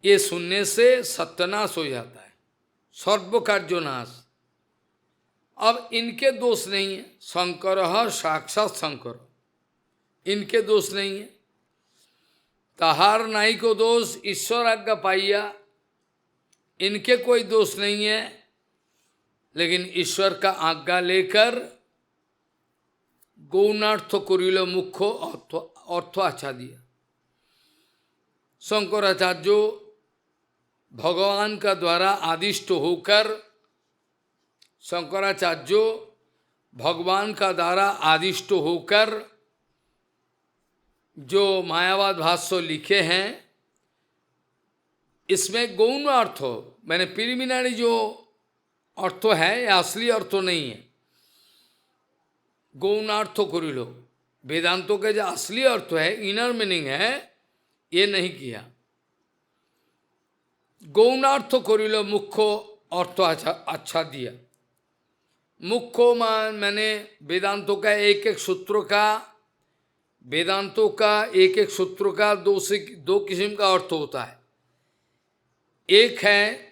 ये सुनने से सत्यानाश हो जाता है, सर्वकार्य नाश। अब इनके दोष नहीं है, शंकर साक्षात शंकर, इनके दोष नहीं है। तहार नाई को दोष ईश्वर आज्ञा पाइया, इनके कोई दोष नहीं है, लेकिन ईश्वर का आज्ञा लेकर गौणार्थ करिल मुख्य अर्थ अच्छा दिया। शंकराचार्य भगवान का द्वारा आदिष्ट होकर, शंकराचार्य भगवान का द्वारा आदिष्ट होकर जो मायावाद भाष्य लिखे हैं, इसमें गौण अर्थ मैंने प्रिलिमिनरी जो अर्थ है, यह असली अर्थ नहीं है। गौणार्थ करी लो, वेदांतों के जो असली अर्थ है, इनर मीनिंग है, ये नहीं किया। गौणार्थ करी लो, मुख्य अर्थ अच्छा दिया। मुख्य मैंने वेदांतों का एक एक सूत्र का, वेदांतों का एक एक सूत्र का दो किस्म का अर्थ होता है। एक है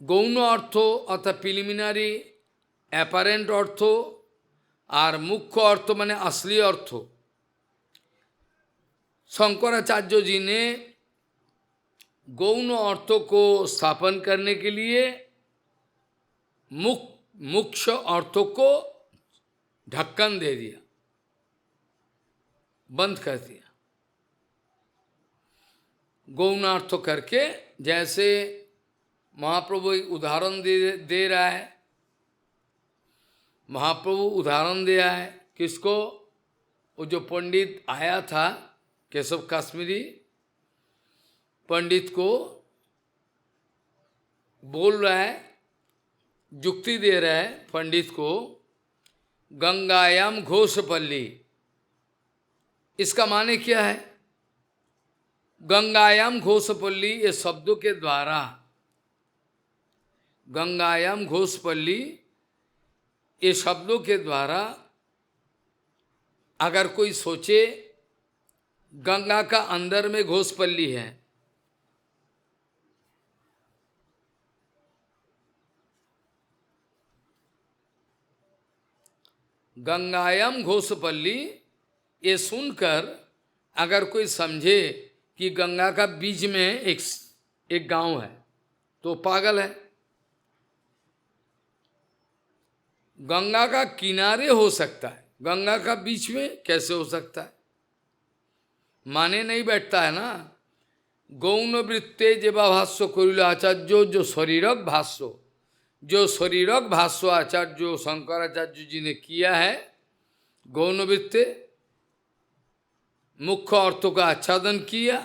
गौण अर्थ अर्थात प्रिलिमिनरी अपैरेंट अर्थ, और मुख्य अर्थ माने असली अर्थ। शंकराचार्य जी ने गौण अर्थों को स्थापन करने के लिए मुख्य अर्थों को ढक्कन दे दिया, बंद कर दिया। गौणार्थ करके, जैसे महाप्रभु उदाहरण दे रहा है, महाप्रभु उदाहरण दिया है किसको? वो जो पंडित आया था, केशव काश्मीरी पंडित को बोल रहा है, जुक्ति दे रहा है पंडित को, गंगायाम घोषपल्ली। इसका माने क्या है? गंगायाम घोषपल्ली, ये शब्दों के द्वारा, गंगायाम घोषपल्ली, ये शब्दों के द्वारा अगर कोई सोचे गंगा का अंदर में घोषपल्ली है, गंगायाम घोषपल्ली, ये सुनकर अगर कोई समझे कि गंगा का बीच में एक गांव है, तो पागल है। गंगा का किनारे हो सकता है, गंगा का बीच में कैसे हो सकता है? माने नहीं बैठता है ना। गौण वृत्ते जेवा भाष्य करिल आचार्य, जो शरीरक भाष्य, जो शरीरक भाष्य आचार्य शंकराचार्य जी ने किया है, गौण वृत्ते मुख्य अर्थों का आच्छादन किया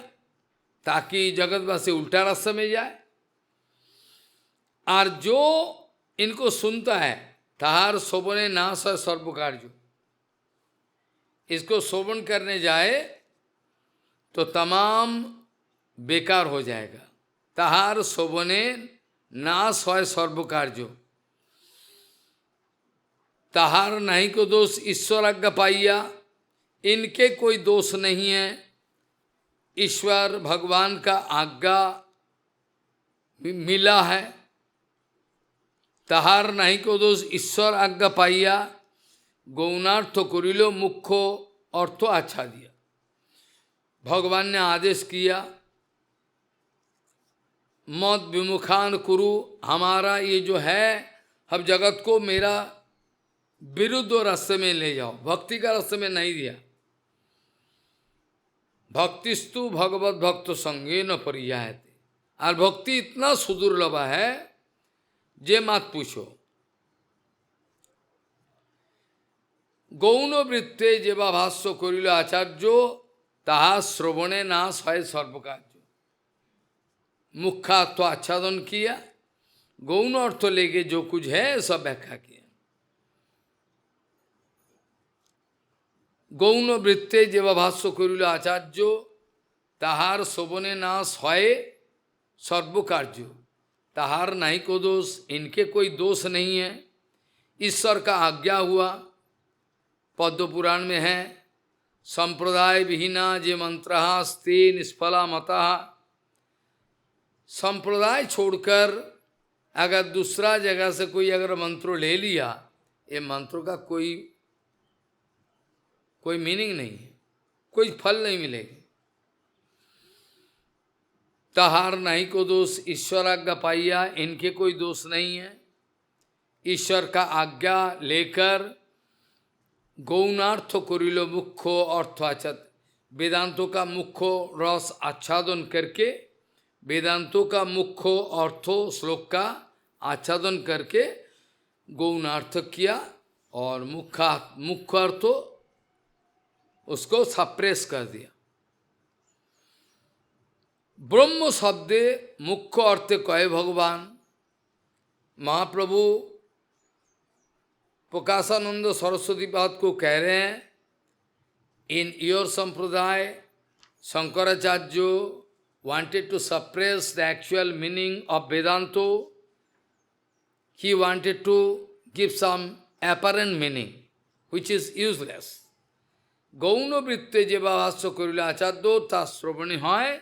ताकि जगतवासी उल्टा रास्ते में जाए। और जो इनको सुनता है, ताहार शोभने नाश है सर्वकार्य, इसको शोभन करने जाए तो तमाम बेकार हो जाएगा। ताहार शोभने नाश है सर्वकार्य, ताहार नहीं को दोष ईश्वर आज्ञा पाइया, इनके कोई दोष नहीं है। ईश्वर भगवान का आज्ञा मिला है। ताहार नहीं को दोष ईश्वर आज्ञा पाइया, गौणार्थ करिलो, मुख्य अर्थ अच्छा दिया। भगवान ने आदेश किया, मत विमुखान कुरु, हमारा ये जो है, हम जगत को मेरा विरुद्ध रास्ते में ले जाओ, भक्ति का रास्ते में नहीं दिया। भक्तिस्तु भगवत भक्त संगे न परियायते। और भक्ति इतना सुदुर्लभ है, जे मत पूछो। गौण वृत्ते जेवा भाष्य करिल आचार्य, ताहा श्रवणे नाश है सर्वकार्य। मुख्या तो आच्छादन किया, गौण अर्थ लेके जो कुछ है सब व्याख्या किया। गौण वृत्ते जेवा भाष्य करिल आचार्य, ताहार श्रवणे नाश है सर्वकार्य। ताहार नहीं को दोष, इनके कोई दोष नहीं है। ईश्वर का आज्ञा हुआ, पद्म पुराण में है, संप्रदाय विहीना जे मंत्र स्ते निष्फला मता। संप्रदाय छोड़कर अगर दूसरा जगह से कोई अगर मंत्र ले लिया, ये मंत्र का कोई मीनिंग नहीं है, कोई फल नहीं मिलेगा। तहार नहीं को दोष, ईश्वर आज्ञा पाइया, इनके कोई दोष नहीं है। ईश्वर का आज्ञा लेकर गौणार्थ करिलो मुख्य अर्थ आच्छाद। वेदांतों का मुख्य रस आच्छादन करके, वेदांतों का मुख्य अर्थो श्लोक का आच्छादन करके गौणार्थ किया, और मुख्य अर्थो उसको सप्रेस कर दिया। ब्रह्म शब्दे मुख्य अर्थ कहे भगवान। महाप्रभु प्रकाशानंद सरस्वती पाद को कह रहे हैं, इन योर संप्रदाय Shankaracharya wanted to suppress the actual meaning of Vedanto. He wanted to give some apparent meaning, which is useless. গৌণ বৃত্তে যে ভাষ্য করিল আচার্য, তা শ্রবণে হয়,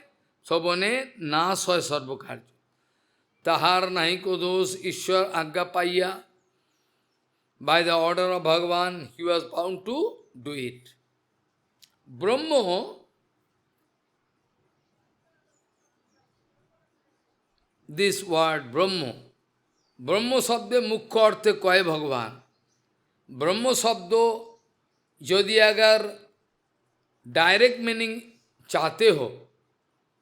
শ্রবণে নাশ হয় সর্বকার্য। তাহার নাহি কো দোষ, ঈশ্বর আজ্ঞা পাইয়া, by the order of Bhagavan, he was bound to do it. Brahma, this word Brahma, Brahma शब्द मुख्य अर्थ कहे भगवान। ब्रह्म शब्द यदि अगर डायरेक्ट मीनिंग चाहते हो,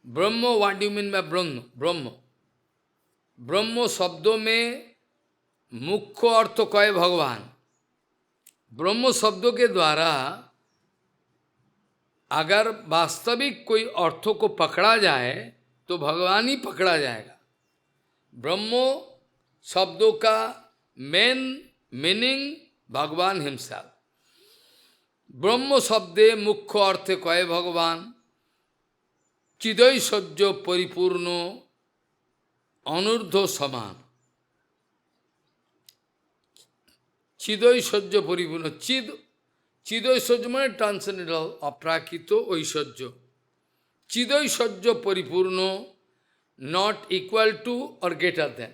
ब्रह्म व्हाट यू मीन बाय ब्रह्म? ब्रह्म शब्दों में मुख्य अर्थ कहे भगवान। ब्रह्म शब्दों के द्वारा अगर वास्तविक कोई अर्थों को पकड़ा जाए तो भगवान ही पकड़ा जाएगा। ब्रह्म शब्दों का मेन मीनिंग भगवान हिमसेल्फ। ब्रह्म शब्दे मुख्य अर्थ कहे भगवान, चिदैश्वर्य परिपूर्ण अनूर्ध्व समान। चिदैश्वर्य परिपूर्ण, चिदैश्वर्य माने ट्रांसेंडेंटल, अप्राकृत ऐश्वर्य। चिदैश्वर्य परिपूर्ण, नॉट इक्वल टू और ग्रेटर देन।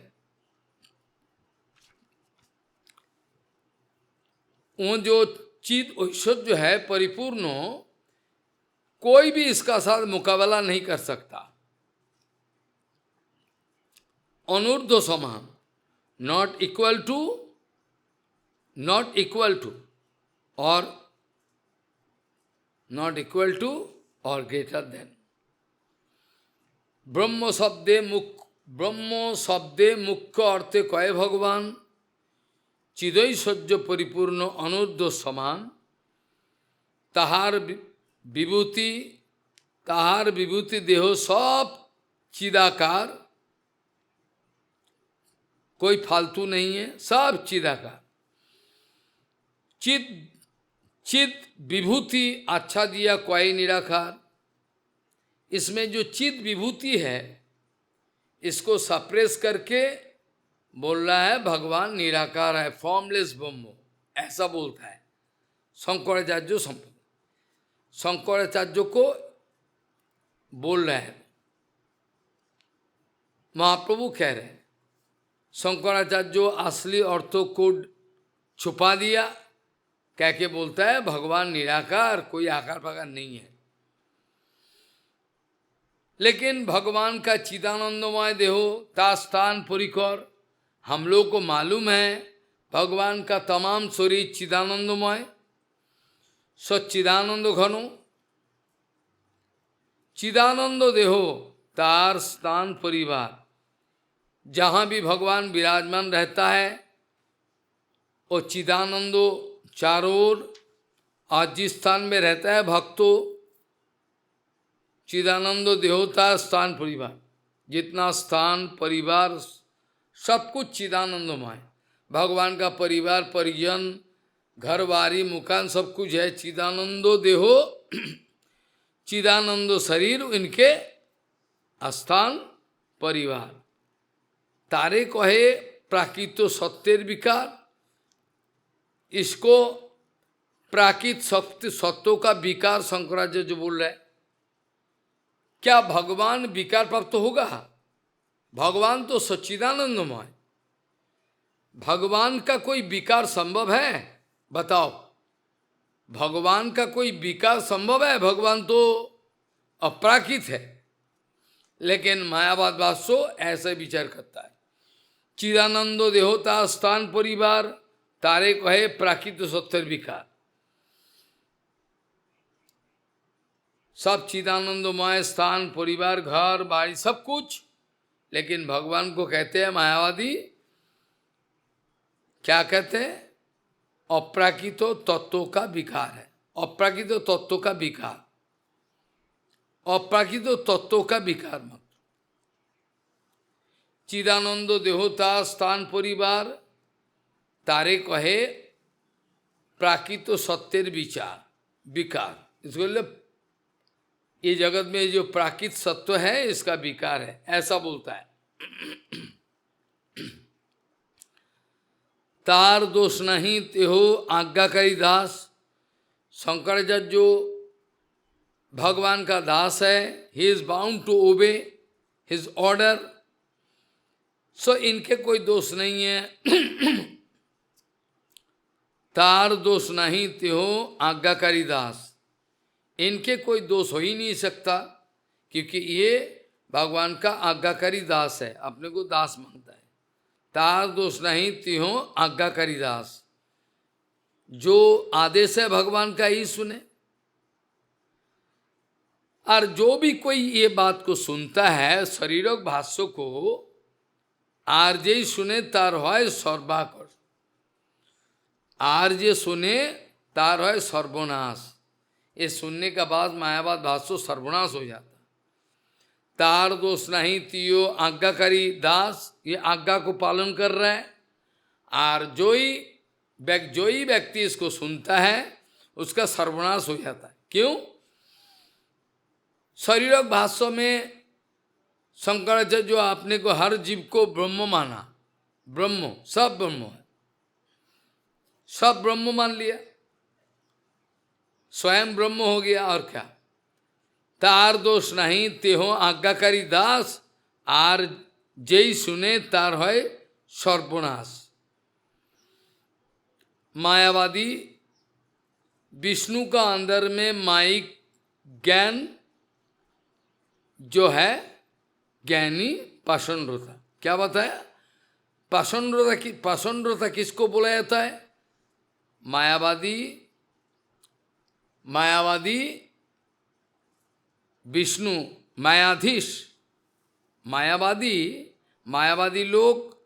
वो जो चिद ऐश्वर्य है परिपूर्ण, कोई भी इसका साथ मुकाबला नहीं कर सकता। अनूर्ध्व समान, नॉट इक्वल टू और ग्रेटर देन। ब्रह्म शब्दे मुख्य अर्थ कहे भगवान, चिदैश्वर्य परिपूर्ण अनूर्ध्व समान। ताहार विभूति देह सब चिदाकार, कोई फालतू नहीं है, सब चिदाकार। चिद विभूति अच्छा दिया कोई निराकार। इसमें जो चिद विभूति है, इसको सप्रेस करके बोल रहा है भगवान निराकार है, फॉर्मलेस ब्रह्म, ऐसा बोलता है शंकराचार्य। शंकराचार्य को बोल रहे हैं, महाप्रभु कह रहे हैं। शंकराचार्य असली अर्थों को छुपा दिया, कह के बोलता है भगवान निराकार, कोई आकार प्रकार नहीं है। लेकिन भगवान का चिदानंदमय देहो ता स्थान परिकर हम लोग को मालूम है। भगवान का तमाम शरीर चिदानंदमय, सच्चिदानंद घनो, चिदानंद देहो तार स्थान परिवार। जहाँ भी भगवान विराजमान रहता है वो चिदानंदो चारों ओर, आज जिस स्थान में रहता है भक्तों, चिदानंदो देहोता स्थान परिवार, जितना स्थान परिवार सब कुछ चिदानंदमय। भगवान का परिवार परिजन घर बारी मकान सब कुछ है चिदानंदो देहो, चिदानंदो शरीर इनके स्थान परिवार। तारे कहे प्राकृत सत्यर विकार, इसको प्राकृत सत्य सत्यों का विकार शंकराचार्य जो बोल रहे हैं। क्या भगवान विकार प्राप्त होगा? भगवान तो सच्चिदानंदमय, भगवान का कोई विकार संभव है? बताओ, भगवान का कोई विकार संभव है? भगवान तो अपराकृत है। लेकिन मायावाद वास्तव ऐसे विचार करता है। चिदानंदो देहोता स्थान परिवार, तारे कहे प्राकृत सत्यर विकार। सब चिदानंदमय स्थान परिवार घर बाड़ी सब कुछ, लेकिन भगवान को कहते हैं मायावादी, क्या कहते हैं? अप्राकृत तत्वों का विकार है। अप्राकृत तत्वों का विकार, अप्राकृत तत्वों का विकार मत। चिदानंद देहोता स्थान परिवार, तारे कहे प्राकृत सत्यर विचार विकार। इसको ये जगत में जो प्राकृत सत्व है इसका विकार है, ऐसा बोलता है। तार दोष नहीं तेहो आज्ञाकारी दास। शंकराचार्य जो भगवान का दास है, he is bound to obey his order, so इनके कोई दोष नहीं है। तार दोष नहीं तेहो आज्ञाकारी दास, इनके कोई दोष हो ही नहीं सकता, क्योंकि ये भगवान का आज्ञाकारी दास है, अपने को दास मानता है। तार दोष नहीं तिहो आज्ञाकारी दास, जो आदेश है भगवान का ही सुने। और जो भी कोई ये बात को सुनता है शरीरक भाष्य को, आर जे सुने तार है सर्वाकर, आर जे सुने तार है सर्वनाश। ये सुनने का बाद मायावाद भाष्य सर्वनाश हो जाता। तार दोष नहीं तियो आज्ञाकारी दास, ये आज्ञा को पालन कर रहा है। और जो ही व्यक्ति इसको सुनता है उसका सर्वनाश हो जाता है। क्यों? शरीरक भाष्य में शंकराचार्य जो आपने को हर जीव को ब्रह्म माना, ब्रह्म सब ब्रह्म है, सब ब्रह्म मान लिया, स्वयं ब्रह्म हो गया। और क्या? तार दोष नहीं तेहो आज्ञाकारी दास, आर जय सुने तार है सर्वनाश। मायावादी विष्णु का अंदर में माइक ज्ञान जो है, ज्ञानी पाषंडता, क्या बताया? पाषंडता किसको बोला जाता है? मायावादी विष्णु मायाधीश, मायावादी लोग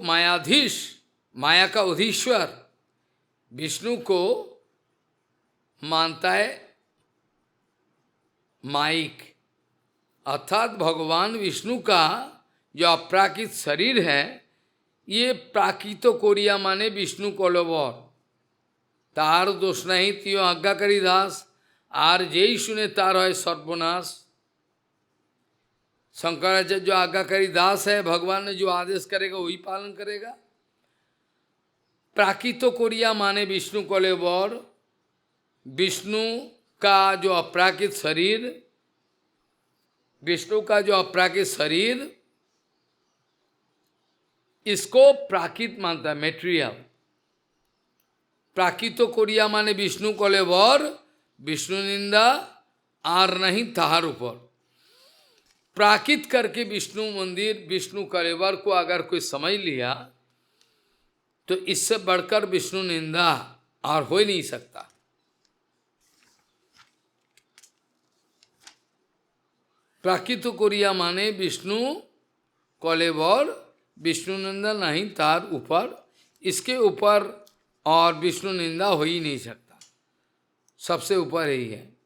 मायाधीश, माया का अधीश्वर विष्णु को मानता है माइक, अर्थात भगवान विष्णु का जो अपराकृत शरीर है, ये प्राकृत कोरिया माने विष्णु कोलोवर। तार दोष नहीं तियो आज्ञाकारी दास, आर जेई सुने तार है सर्वनाश। शंकराचार्य जो आज्ञाकारी दास है, भगवान ने जो आदेश करेगा वही पालन करेगा। प्राकृत कोरिया माने विष्णु कोलेवर, विष्णु का जो अपराकृत शरीर, विष्णु का जो अपराकृत शरीर, इसको प्राकृत मानता है, मेटेरियल। प्राकृत कोरिया माने विष्णु कोलेवर, विष्णु निंदा आर नहीं ताहार ऊपर। प्राकृत करके विष्णु मंदिर, विष्णु कलेवर को अगर कोई समझ लिया तो इससे बढ़कर विष्णु निंदा और हो ही नहीं सकता। प्राकृत कोरिया माने विष्णु कलेवर, विष्णु निंदा नहीं तार ऊपर, इसके ऊपर और विष्णु निंदा हो ही नहीं सकता, सबसे ऊपर ही है।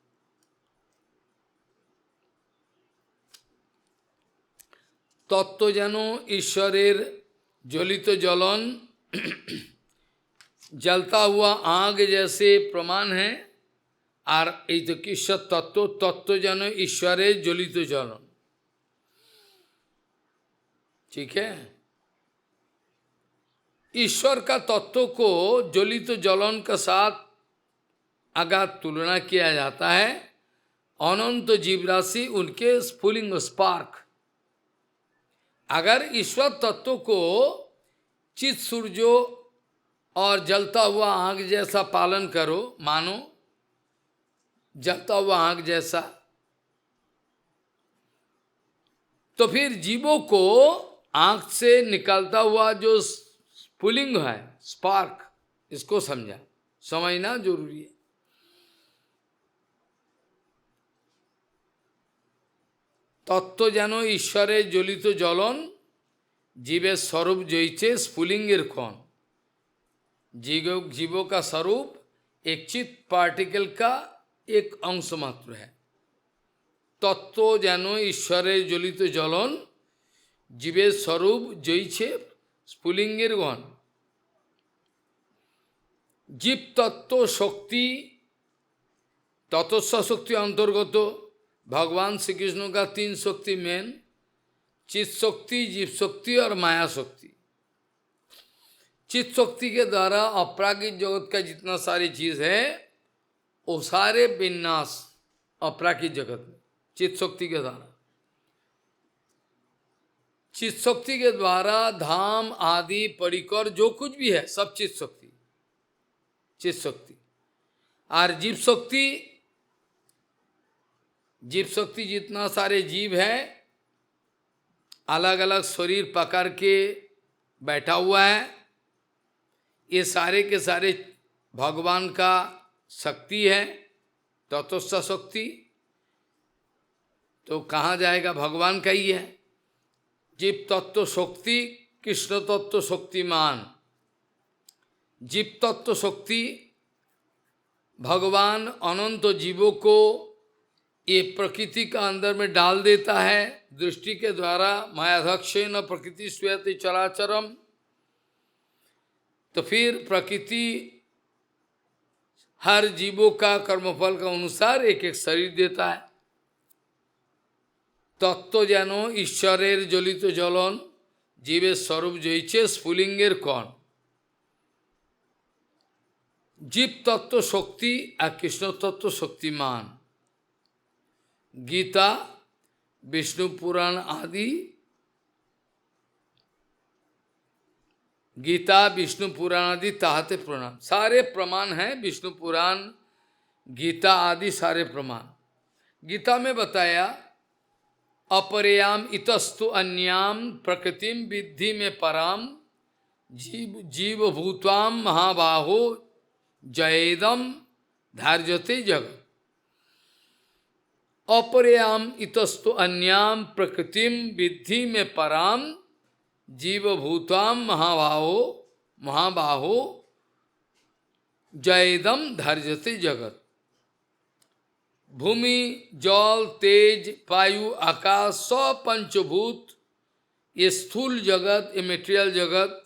तत्व जानो ईश्वरेर ज्वलित जलन, जलता हुआ आग जैसे प्रमाण है। और ये तो ईश्वर तत्व, तत्व जानो ईश्वरेर ज्वलित जलन, ठीक है। ईश्वर का तत्व को ज्वलित जलन के साथ अगर तुलना किया जाता है, अनंत जीवराशि उनके स्फुलिंग स्पार्क। अगर ईश्वर तत्व को चित सूर्यो और जलता हुआ आग जैसा पालन करो, मानो जलता हुआ आग जैसा, तो फिर जीवों को आंख से निकलता हुआ जो स्फुलिंग है, स्पार्क, इसको समझना जरूरी है। तत्व जानो ईश्वरे ज्वलित जलन, जीवेर स्वरूप जैसे स्फुलिंगेर कण। जीवों का स्वरूप एक चित पार्टिकल का एक अंश मात्र है। तत्व जानो ईश्वरे ज्वलित जलन, जीवेर स्वरूप जैसे स्फुलिंगेर गण। जीव तत्व शक्ति, तत्व शक्ति अंतर्गत भगवान श्री कृष्ण का 3 शक्ति मेन, चित शक्ति, जीव शक्ति और माया शक्ति। चित शक्ति के द्वारा अपराकृत जगत का जितना सारी चीज है वो सारे विनाश अपराकृत जगत में चित शक्ति के द्वारा। चित शक्ति के द्वारा धाम आदि परिकर जो कुछ भी है सब चित शक्ति, चित शक्ति। और जीव शक्ति, जीव शक्ति जितना सारे जीव है अलग अलग शरीर पकड़ के बैठा हुआ है, ये सारे के सारे भगवान का शक्ति है, तत्व शक्ति। तो कहाँ जाएगा, भगवान का ही है। जीव तत्व शक्ति, कृष्ण तत्व शक्तिमान। जीव तत्व शक्ति भगवान अनंत जीवों को ये प्रकृति का अंदर में डाल देता है दृष्टि के द्वारा। मायाधक्षेन प्रकृति श्वेत चराचरम। तो फिर प्रकृति हर जीवों का कर्मफल का अनुसार एक एक शरीर देता है। तत्व जानो ईश्वरेर ज्वलित जलन, जीवेर स्वरूप जैसे स्फुलिंगेर कण। जीव तत्व शक्ति और कृष्ण तत्व शक्तिमान। गीता, विष्णु पुराण आदि, गीता विष्णु पुराण आदि ताहते प्रणाम, सारे प्रमाण हैं। विष्णु पुराण, गीता आदि सारे प्रमाण। गीता में बताया अपरेयाम इतस्तु अन्याम प्रकृतिम विद्धि में पराम, जीव भूताम महाबाहो जयेदम धार्यते जगत। अपरेयाम इतस्तु अन्याम प्रकृतिम विद्धि में पराम, जीव भूताम महाबाहो जयेदम धार्यते जगत। भूमि, जल, तेज, वायु, आकाश, सब पंचभूत, ये स्थूल जगत, ये मेटेरियल जगत,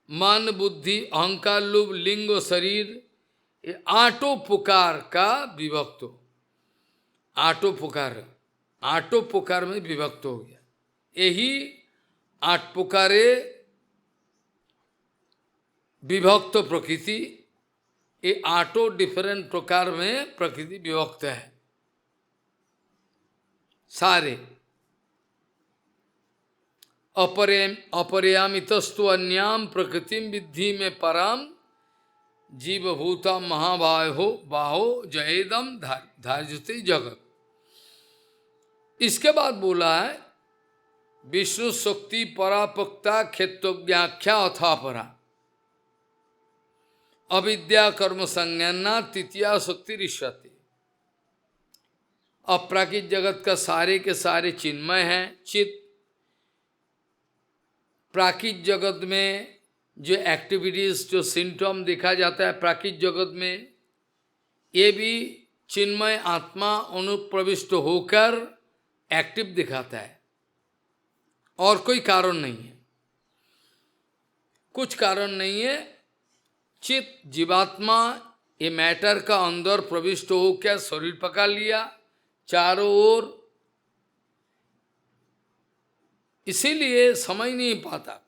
मन, बुद्धि, अहंकार, लोभ, लिंग, शरीर, ये आठों पुकार का विभक्त हो। आठों पुकार में विभक्त हो गया। यही 8 पुकारे विभक्त प्रकृति, ये 8 डिफरेंट प्रकार में प्रकृति विभक्त है सारे। अपरयामितस्तु अन्याम प्रकृतिम विद्धि में पराम, जीव भूता महाबाहो जयेदम धार्यते जगत। इसके बाद बोला है विष्णु शक्ति परापक्ता क्षेत्रज्ञाख्या अथा परा। अविद्या कर्म संज्ञाना तृतीया शक्ति ऋष्यति। अपराकृत जगत का सारे के सारे चिन्मय हैं, चित। प्राकृत जगत में जो एक्टिविटीज, जो सिम्टम देखा जाता है प्राकृत जगत में, ये भी चिन्मय आत्मा अनुप्रविष्ट होकर एक्टिव दिखाता है, और कोई कारण नहीं है, कुछ कारण नहीं है। चित जीवात्मा ये मैटर का अंदर प्रविष्ट होकर शरीर पकड़ लिया चारों ओर, इसीलिए समझ नहीं पाता,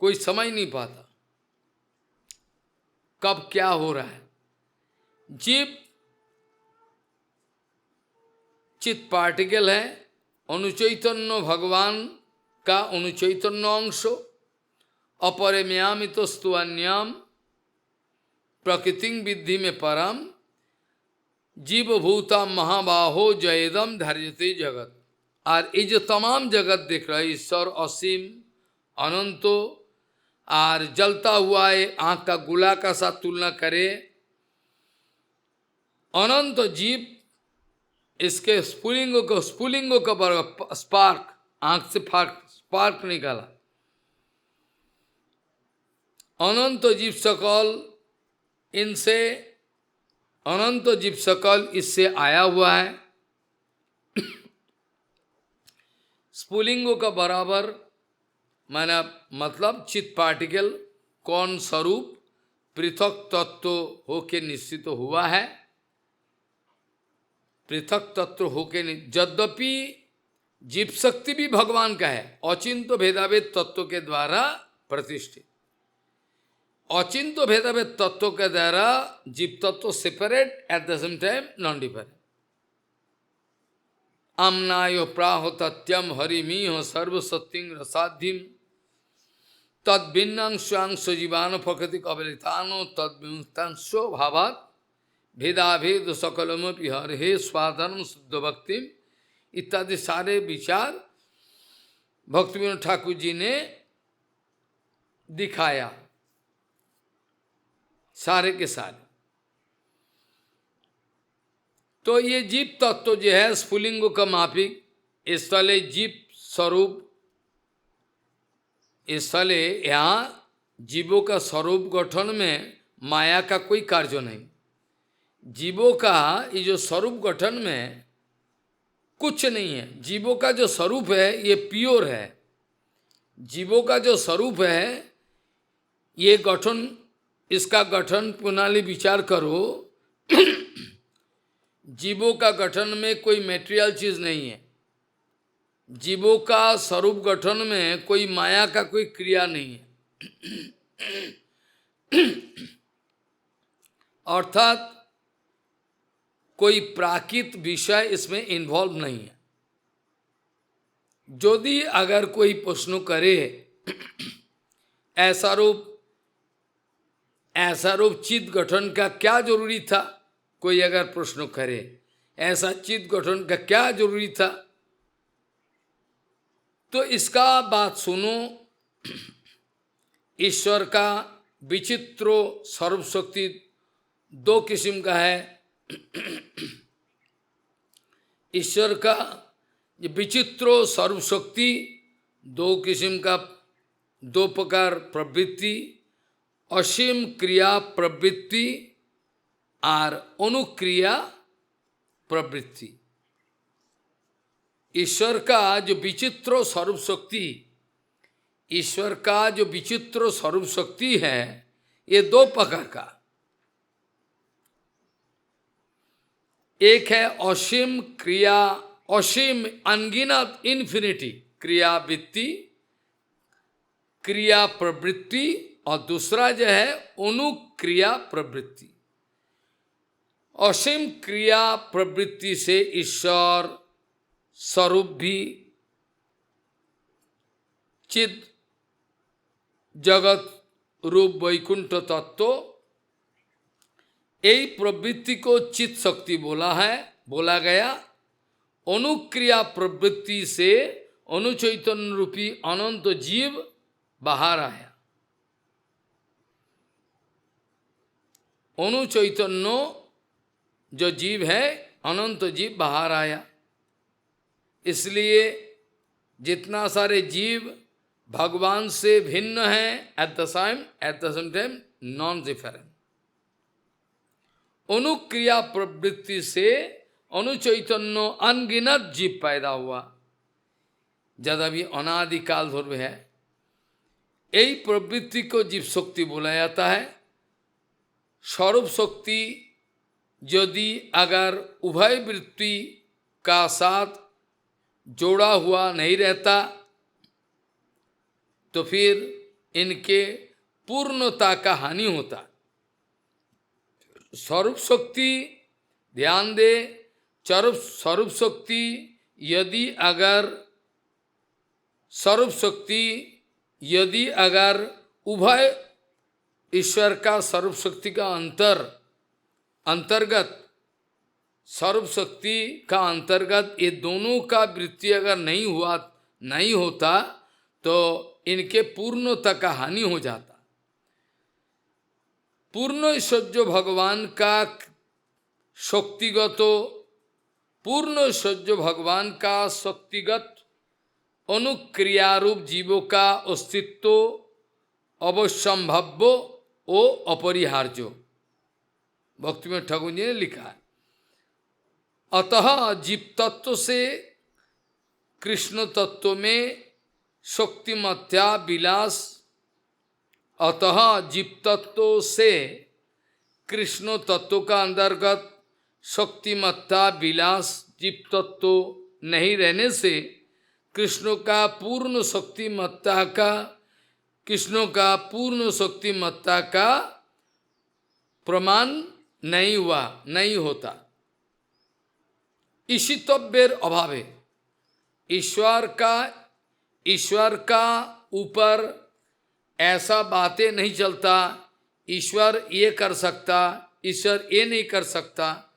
कोई समझ नहीं पाता कब क्या हो रहा है। जीव चित पार्टिकल है, अनुचैतन्य भगवान का अनुचैतन्य अंश, अपरिम्यामितस्तु अन्याम प्रकृति विद्धि में परम, जीवभूता महाबाहो जयदम धैर्यते जगत। और ये जो तमाम जगत दिख रहा है, ईश्वर असीम अनंतो, और जलता हुआ है आँख का गुला का साथ तुलना करे, अनंत जीव, इसके स्फुलिंगों का बराबर स्पार्क, आँख से स्पार्क निकाला, अनंत जीव सकल, इनसे अनंत जीव सकल इससे आया हुआ है। स्फुलिंगों का बराबर माना मतलब चित पार्टिकल कौन स्वरूप पृथक तत्व होके निश्चित हुआ है, पृथक तत्व होके, यद्यपि जीव शक्ति भी भगवान का है, अचिंत्य भेदाभेद तत्व के द्वारा प्रतिष्ठित। अचिंत्य भेदाभेद तत्व के द्वारा जीव तत्व separate, at the same time non different. आमनायो प्राहो तत्यम हरिमीह सर्वसत्तिंग रसाधिम तद भिन्नांशांश जीवान प्रकृति कबलितानो तद विमुक्तांशो भावात भेदाभेद सकलमपि हर हे स्वाधर्म शुद्ध भक्ति इत्यादि सारे विचार भक्ति विनोद ठाकुर जी ने दिखाया, सारे के सारे। तो ये जीव तत्व जो है स्फुलिंग का माफिक, स्थले जीव स्वरूप, स्थले यहाँ जीवों का स्वरूप गठन में माया का कोई कार्य नहीं। जीवों का ये जो स्वरूप गठन में कुछ नहीं है। जीवों का जो स्वरूप है ये प्योर है। जीवों का जो स्वरूप है ये गठन, इसका गठन प्रणाली विचार करो, जीवों का गठन में कोई मेटेरियल चीज नहीं है। जीवों का स्वरूप गठन में कोई माया का कोई क्रिया नहीं है। अर्थात कोई प्राकृत विषय इसमें इन्वॉल्व नहीं है। यदि अगर कोई प्रश्न करे ऐसा रूप चित्त गठन का क्या जरूरी था, कोई अगर प्रश्न करे ऐसा चित्त गठन का क्या जरूरी था, तो इसका बात सुनो। ईश्वर का विचित्र सर्वशक्ति दो किस्म का है। ईश्वर का विचित्र सर्वशक्ति दो किस्म का, दो प्रकार प्रवृत्ति, असीम क्रिया प्रवृत्ति और अनुक्रिया प्रवृत्ति। ईश्वर का जो विचित्र स्वरूप शक्ति, ईश्वर का जो विचित्र स्वरूप शक्ति है, ये दो प्रकार का, एक है असीम क्रिया, असीम अनगिनत इन्फिनिटी क्रियावृत्ति, क्रिया प्रवृत्ति, और दूसरा जो है अनुक्रिया प्रवृत्ति। असीम क्रिया प्रवृत्ति से ईश्वर स्वरूप भी चिद जगत रूप वैकुंठ तत्व, यही प्रवृत्ति को चित शक्ति बोला गया। अनुक्रिया प्रवृत्ति से अनुचैतन्य रूपी अनंत जीव बाहर आया। अणु चैतन्य जो जीव है, अनंत जीव बाहर आया। इसलिए जितना सारे जीव भगवान से भिन्न है, at the same time non different. अनुक्रिया प्रवृत्ति से अनुचैतन्य अनगिनत जीव पैदा हुआ, जब अभी अनादिकाल धर्म है। यही प्रवृत्ति को जीव शक्ति बोला जाता है। स्वरूप शक्ति यदि अगर उभय वृत्ति का साथ जोड़ा हुआ नहीं रहता, तो फिर इनके पूर्णता का हानि होता। स्वरूप शक्ति, ध्यान दे, स्वरूप शक्ति यदि अगर उभय ईश्वर का स्वरूप शक्ति का अंतर्गत स्वरूप शक्ति का अंतर्गत ये दोनों का वृत्ति अगर नहीं होता, तो इनके पूर्णता का हानि हो जाता। पूर्ण ईश्वर जो भगवान का शक्तिगत अनुक्रियारूप जीवों का अस्तित्व अवश्यंभाव्य ओ अपरिहार्य, भक्ति में ठाकुर जी ने लिखा है। अतः जीव तत्व से कृष्ण तत्व में शक्तिमत्या विलास, अतः जीव तत्व से कृष्ण तत्व का अंतर्गत शक्तिमत्ता विलास जीव तत्व नहीं रहने से कृष्ण का पूर्ण शक्तिमत्ता का प्रमाण नहीं होता। ईशितव्येर अभाव है। ईश्वर का ऊपर ऐसा बातें नहीं चलता, ईश्वर ये कर सकता, ईश्वर ये नहीं कर सकता,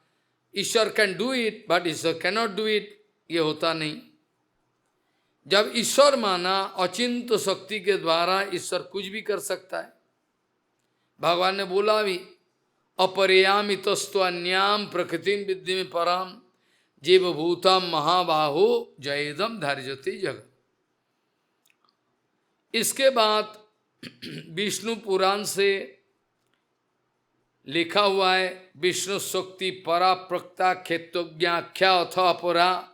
ईश्वर कैन डू इट बट ईश्वर कैन नॉट डू इट, ये होता नहीं। जब ईश्वर माना, अचिंत शक्ति के द्वारा ईश्वर कुछ भी कर सकता है। भगवान ने बोला भी, अपरेयामि तस्त्वन्याम प्रकृतिम विद्धि में पराम जीवभूतम महाबाहो जयेदम धार्यते जगत। इसके बाद विष्णु पुराण से लिखा हुआ है, विष्णु शक्ति परा प्रक्ता क्षेत्रज्ञाख्या अथ अपरा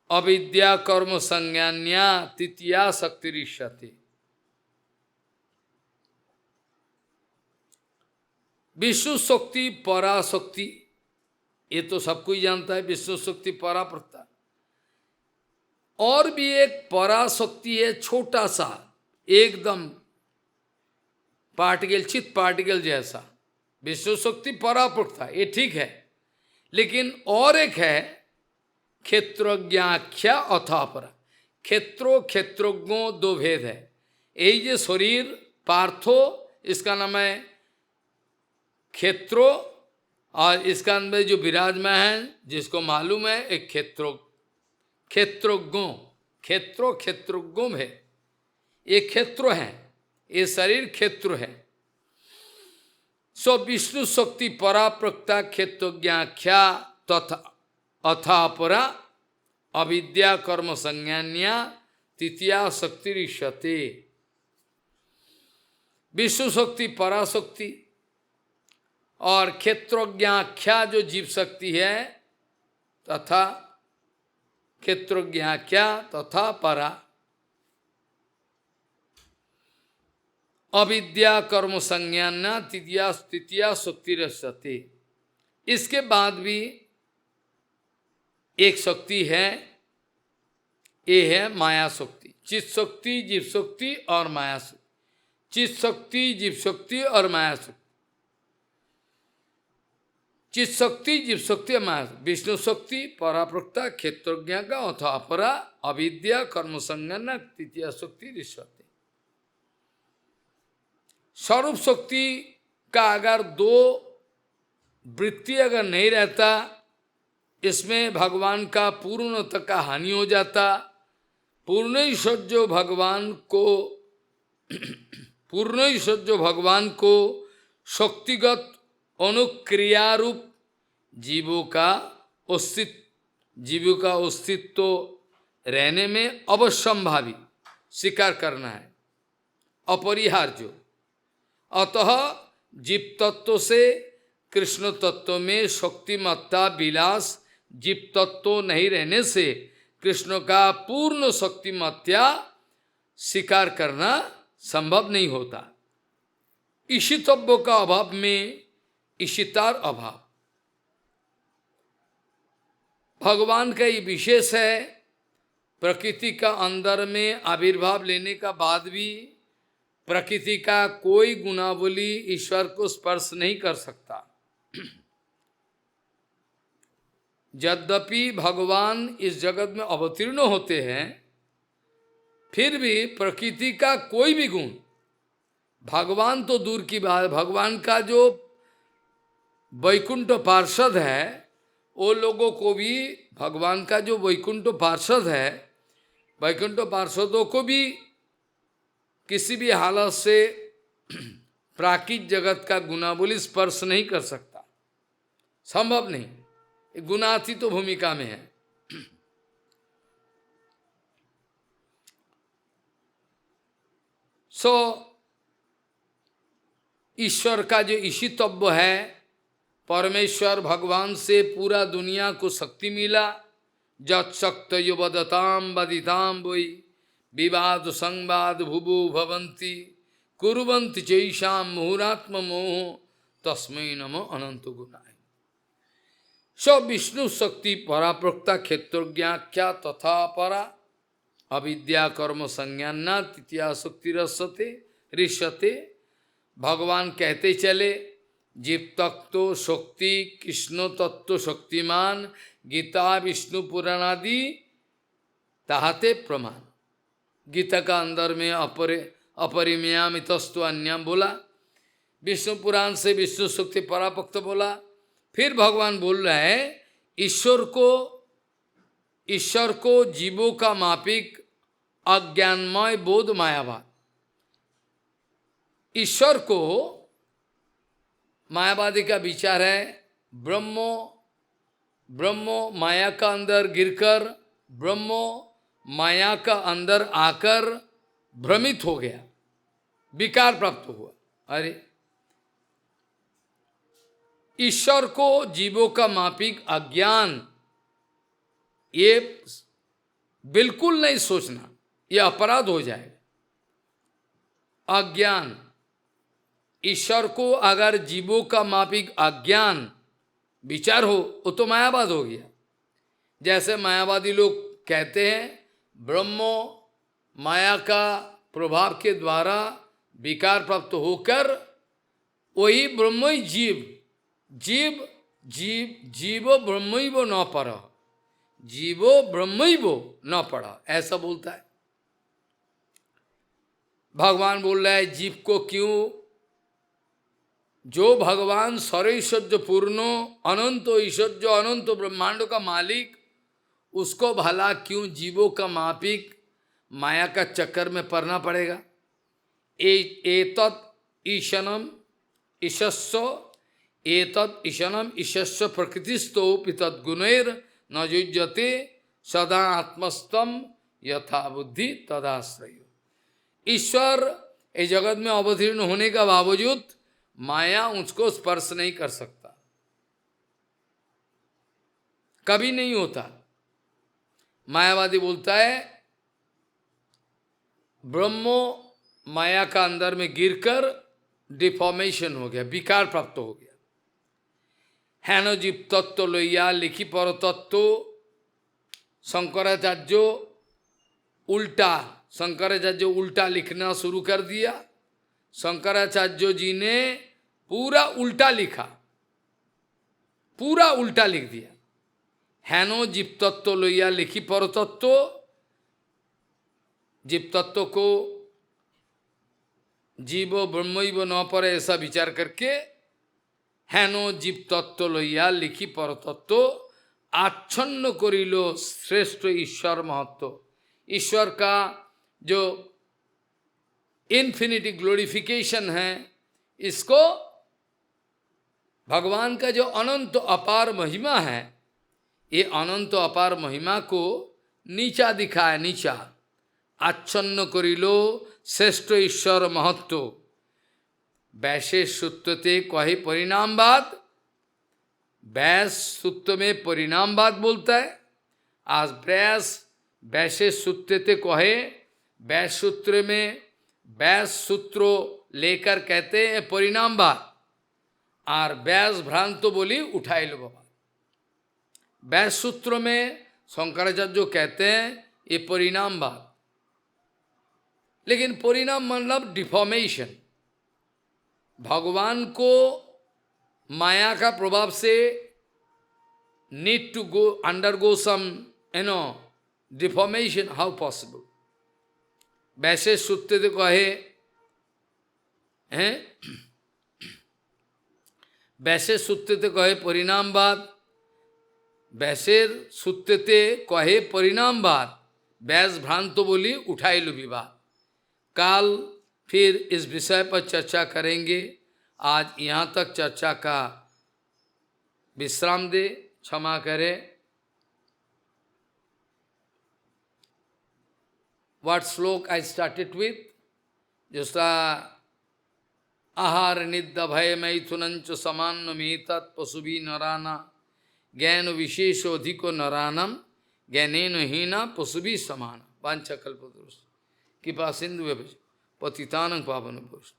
अविद्या कर्म संज्ञान्या तृतीया शक्तिरिष्यते। विष्णु शक्ति पराशक्ति, ये तो सब कोई जानता है, विष्णु शक्ति पराप्रक्ता। और भी एक पराशक्ति है, छोटा सा, एकदम पार्टिकल, चित पार्टिकल जैसा। विष्णु शक्ति पराप्रक्ता, ये ठीक है। लेकिन और एक है क्षेत्रज्ञाख्या अथापरा। क्षेत्रज्ञों दो भेद है। यही जो शरीर पार्थो, इसका नाम है क्षेत्रो, और इसका अंदर जो विराजमान है, जिसको मालूम है, एक क्षेत्रज्ञों है। ये क्षेत्र है, ये शरीर क्षेत्र है। सो विष्णु शक्ति पराप्रक्ता क्षेत्रज्ञाख्या तथा अथापरा अविद्या कर्म संज्ञान्या तृतीया शक्तिरिष्यते। विष्णु शक्ति पराशक्ति और क्षेत्रज्ञाख्या जो जीव शक्ति है, तथा क्षेत्रज्ञाख्या तथा परा अविद्या कर्म संज्ञान्या तृतीया शक्तिरिष्यते। इसके बाद भी एक शक्ति है, ये है माया शक्ति। चित शक्ति, जीव शक्ति और माया शक्ति। चित शक्ति, जीव शक्ति और माया शक्ति। चित शक्ति, जीव शक्ति और माया शक्ति। विष्णु शक्ति पराप्रक्ता क्षेत्रज्ञ का अथवा अपरा अविद्या कर्म संज्ञान तृतीया शक्तिरिष्यते। स्वरूप शक्ति का अगर दो वृत्ति अगर नहीं रहता, इसमें भगवान का पूर्णता का हानि हो जाता। पूर्ण ईश्वर जो भगवान को शक्तिगत अनुक्रियारूप जीवों का अस्तित्व रहने में अवश्यंभावी स्वीकार करना है, अपरिहार्य। अतः जीव तत्व से कृष्ण तत्व में शक्तिमत्ता विलास जीव तत्व नहीं रहने से कृष्ण का पूर्ण शक्तिमत्ता स्वीकार करना संभव नहीं होता। ईशितव्य का अभाव में ईशितार अभाव। भगवान का ये विशेष है, प्रकृति का अंदर में आविर्भाव लेने का बाद भी प्रकृति का कोई गुणावली ईश्वर को स्पर्श नहीं कर सकता। यद्यपि भगवान इस जगत में अवतीर्ण होते हैं, फिर भी प्रकृति का कोई भी गुण, भगवान तो दूर की बात, भगवान का जो वैकुंठ पार्षद है, वो लोगों को भी, भगवान का जो वैकुंठ पार्षद है, वैकुंठ पार्षदों को भी किसी भी हालत से प्राकृतिक जगत का गुणावली स्पर्श नहीं कर सकता, संभव नहीं, गुणातीत तो भूमिका में है। ईश्वर का जो ईशितव्य है, परमेश्वर भगवान से पूरा दुनिया को शक्ति मिला। जत्शक्त युवदताम बदिताम वै विवाद संवाद भुभु भवंती कुर्वन्ति चैषाम मुहुरात्म मोह तस्मै नमो अनंत गुणाय। सब विष्णु शक्ति पराप्रोक्ता क्षेत्रज्ञाख्या तथा परा अविद्या कर्म संज्ञाना तृतीया शक्ति रसते ऋष्यते। भगवान कहते चले जीव तत्व शक्ति कृष्ण तत्व शक्तिमान गीता विष्णु पुराण आदि ताहते प्रमाण। गीता का अंदर में अपरिमयामितस्तु अन्यम बोला, विष्णु पुराण से विष्णु शक्ति परापक्त बोला। फिर भगवान बोल रहे हैं ईश्वर को जीवों का मापिक अज्ञानमय बोध मायावाद। ईश्वर को मायावादी का विचार है ब्रह्मो माया का अंदर गिरकर, ब्रह्मो माया का अंदर आकर भ्रमित हो गया, विकार प्राप्त हुआ। अरे ईश्वर को जीवों का मापिक अज्ञान, ये बिल्कुल नहीं सोचना, ये अपराध हो जाएगा। अज्ञान, ईश्वर को अगर जीवों का मापिक अज्ञान विचार हो, वो तो मायावाद हो गया। जैसे मायावादी लोग कहते हैं ब्रह्मो माया का प्रभाव के द्वारा विकार प्राप्त होकर वही ब्रह्म जीवो ब्रह्मैवो न पर, जीवो ब्रह्मैवो न पढ़ा, ऐसा बोलता है। भगवान बोल रहा है जीव को क्यों, जो भगवान सर्वैश्वर्य पूर्णो अनंत ऐश्वर्य अनंत ब्रह्मांड का मालिक, उसको भला क्यों जीवों का मापिक माया का चक्कर में पड़ना पड़ेगा। एतत् ईशनम ईशस्व प्रकृतिस्थो पितद गुणैर न युज्यते सदा आत्मस्तम यथा बुद्धि तदाश्रय। ईश्वर इस जगत में अवतीर्ण होने का बावजूद माया उसको स्पर्श नहीं कर सकता, कभी नहीं होता। मायावादी बोलता है ब्रह्मो माया का अंदर में गिरकर डिफॉर्मेशन हो गया, विकार प्राप्त हो गया। हैनो जीव तत्व लोहिया लिखी पर तत्व, शंकराचार्य उल्टा लिखना शुरू कर दिया। शंकराचार्य जी ने पूरा उल्टा लिखा, पूरा उल्टा लिख दिया। हैनो जीव तत्व लोहिया लिखी पर तत्व, जीव तत्व को जीवो ब्रह्मैव न पर ऐसा विचार करके हैनो जीव तत्व लोहिया लिखी पर तत्व आच्छन्न करिलो श्रेष्ठ ईश्वर महत्व। ईश्वर का जो इन्फिनिटी ग्लोरिफिकेशन है, इसको भगवान का जो अनंत अपार महिमा है, ये अनंत अपार महिमा को नीचा दिखाए, नीचा आच्छन्न करिलो श्रेष्ठ ईश्वर महत्व। वैसे सूत्रते कहे परिणामवाद, व्यास सूत्र में परिणामवाद बोलता है। आज वैसे सूत्रते कहे, व्यास सूत्र में व्यास सूत्रो लेकर कहते हैं परिणामवाद, और व्यास भ्रांत बोली उठाई लो बाबा। व्यास सूत्र में शंकराचार्य कहते हैं ये परिणामवाद, लेकिन परिणाम मतलब डिफॉर्मेशन। भगवान को माया का प्रभाव से need to go undergo some deformation, how possible. वैसे सूत्र तो कहे हैं, वैसे सूत्रते कहे परिणामवाद, वैसे सूत्रते कहे परिणामवाद, व्यास भ्रांत बोली उठाई लो विवाद। काल फिर इस विषय पर चर्चा करेंगे। आज यहाँ तक चर्चा का विश्राम दे, क्षमा करे। What श्लोक I started with? जिसका आहार निद्य भय मैथुनंच समान्न में तत् पशुभी नराना ज्ञान विशेषोधिको नरानम ज्ञानेन हीना पशुभी समान। वांछा कल्पतरुष कृपा सिंधु पतितानं पावन पुरुष।